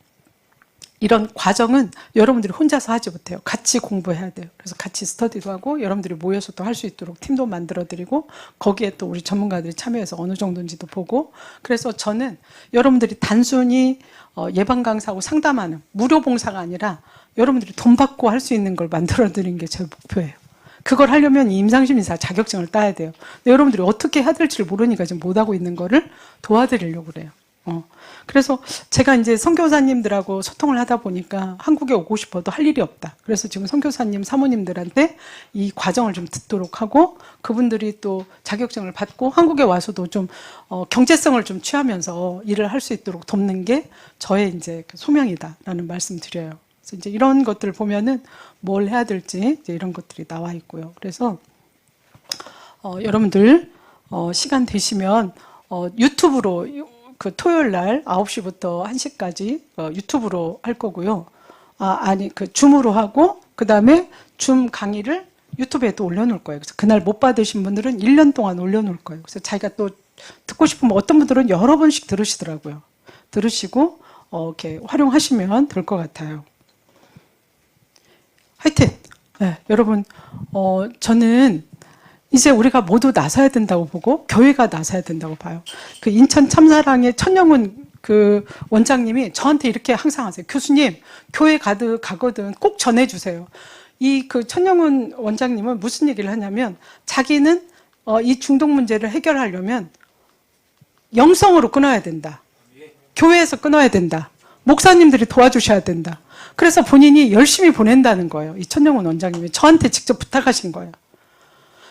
이런 과정은 여러분들이 혼자서 하지 못해요. 같이 공부해야 돼요. 그래서 같이 스터디도 하고 여러분들이 모여서 또 할 수 있도록 팀도 만들어드리고 거기에 또 우리 전문가들이 참여해서 어느 정도인지도 보고 그래서 저는 여러분들이 단순히 예방 강사하고 상담하는 무료 봉사가 아니라 여러분들이 돈 받고 할 수 있는 걸 만들어드리는 게 제 목표예요. 그걸 하려면 이 임상심리사 자격증을 따야 돼요. 근데 여러분들이 어떻게 해야 될지를 모르니까 지금 못하고 있는 거를 도와드리려고 그래요. 그래서 제가 이제 선교사님들하고 소통을 하다 보니까 한국에 오고 싶어도 할 일이 없다. 그래서 지금 선교사님, 사모님들한테 이 과정을 좀 듣도록 하고 그분들이 또 자격증을 받고 한국에 와서도 좀 경제성을 좀 취하면서 일을 할 수 있도록 돕는 게 저의 이제 소명이다라는 말씀 드려요. 그래서 이제 이런 것들을 보면은 뭘 해야 될지 이제 이런 것들이 나와 있고요. 그래서 여러분들 시간 되시면 유튜브로 그 토요일 날 9시부터 1시까지 유튜브로 할 거고요. 그 줌으로 하고 그다음에 줌 강의를 유튜브에 또 올려놓을 거예요. 그래서 그날 못 받으신 분들은 1년 동안 올려놓을 거예요. 그래서 자기가 또 듣고 싶으면 어떤 분들은 여러 번씩 들으시더라고요. 들으시고 이렇게 활용하시면 될 것 같아요. 하여튼 네, 여러분 저는 이제 우리가 모두 나서야 된다고 보고 교회가 나서야 된다고 봐요. 그 인천 참사랑의 천영훈 그 원장님이 저한테 이렇게 항상 하세요. 교수님 교회 가거든 꼭 전해주세요. 이 그 천영훈 원장님은 무슨 얘기를 하냐면 자기는 이 중독 문제를 해결하려면 영성으로 끊어야 된다. 교회에서 끊어야 된다. 목사님들이 도와주셔야 된다. 그래서 본인이 열심히 보낸다는 거예요. 이 천영훈 원장님이 저한테 직접 부탁하신 거예요.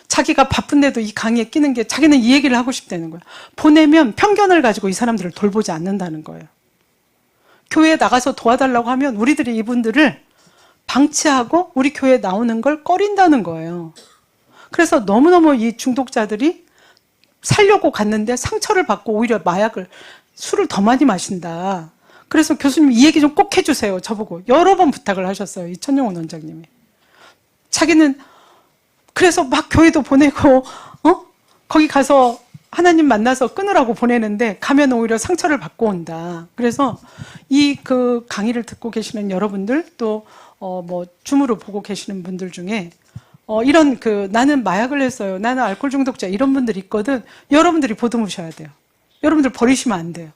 자기가 바쁜데도 이 강의에 끼는 게 자기는 이 얘기를 하고 싶다는 거예요. 보내면 편견을 가지고 이 사람들을 돌보지 않는다는 거예요. 교회에 나가서 도와달라고 하면 우리들이 이분들을 방치하고 우리 교회에 나오는 걸 꺼린다는 거예요. 그래서 너무너무 이 중독자들이 살려고 갔는데 상처를 받고 오히려 술을 더 많이 마신다. 그래서 교수님 이 얘기 좀 꼭 해주세요. 저보고 여러 번 부탁을 하셨어요. 이 천영훈 원장님이. 자기는 그래서 막 교회도 보내고 거기 가서 하나님 만나서 끊으라고 보내는데 가면 오히려 상처를 받고 온다. 그래서 이 그 강의를 듣고 계시는 여러분들 또 뭐 줌으로 보고 계시는 분들 중에 이런 그 나는 마약을 했어요. 나는 알코올 중독자 이런 분들이 있거든. 여러분들이 보듬으셔야 돼요. 여러분들 버리시면 안 돼요.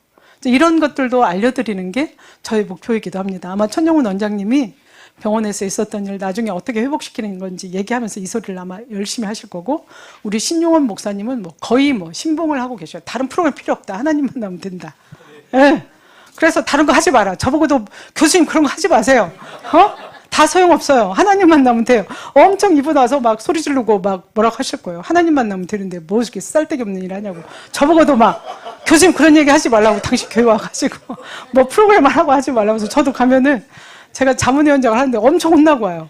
이런 것들도 알려드리는 게 저의 목표이기도 합니다. 아마 천영훈 원장님이 병원에서 있었던 일 나중에 어떻게 회복시키는 건지 얘기하면서 이 소리를 아마 열심히 하실 거고 우리 신용원 목사님은 거의 신봉을 하고 계셔요. 다른 프로그램 필요 없다. 하나님만 나오면 된다. 네. 그래서 다른 거 하지 마라. 저보고도 교수님 그런 거 하지 마세요. 다 소용없어요. 하나님만 나오면 돼요. 엄청 입고 나서 막 소리 지르고 막 뭐라고 하실 거예요. 하나님만 나오면 되는데 뭐 이렇게 쓸데기 없는 일 하냐고. 저보고도 막 교수님 그런 얘기 하지 말라고 당신 교회 와가지고 뭐 프로그램 하라고 하지 말라고 해서 저도 가면은 제가 자문위원장을 하는데 엄청 혼나고 와요.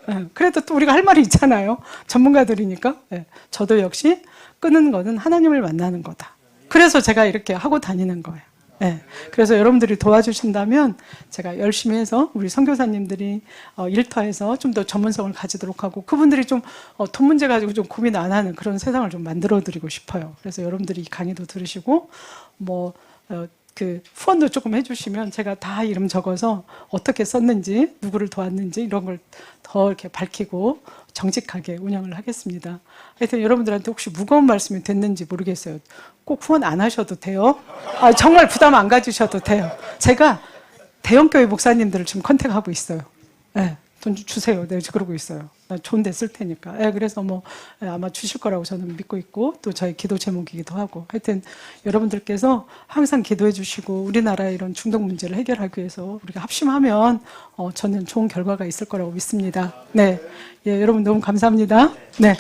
네. 그래도 또 우리가 할 말이 있잖아요. 전문가들이니까. 네. 저도 역시 끊는 거는 하나님을 만나는 거다. 그래서 제가 이렇게 하고 다니는 거예요. 네. 그래서 여러분들이 도와주신다면 제가 열심히 해서 우리 선교사님들이 일터에서 좀 더 전문성을 가지도록 하고 그분들이 좀 돈 문제 가지고 좀 고민 안 하는 그런 세상을 좀 만들어 드리고 싶어요. 그래서 여러분들이 이 강의도 들으시고 그 후원도 조금 해주시면 제가 다 이름 적어서 어떻게 썼는지 누구를 도왔는지 이런 걸 더 이렇게 밝히고 정직하게 운영을 하겠습니다. 하여튼 여러분들한테 혹시 무거운 말씀이 됐는지 모르겠어요. 꼭 후원 안 하셔도 돼요. 정말 부담 안 가지셔도 돼요. 제가 대형교회 목사님들을 지금 컨택하고 있어요. 네, 돈 주세요. 내가 그러고 있어요. 나 좋은 데 쓸 테니까. 네, 그래서 아마 주실 거라고 저는 믿고 있고 또 저희 기도 제목이기도 하고 하여튼 여러분들께서 항상 기도해 주시고 우리나라의 이런 중독 문제를 해결하기 위해서 우리가 합심하면 저는 좋은 결과가 있을 거라고 믿습니다. 네, 예, 여러분 너무 감사합니다. 네.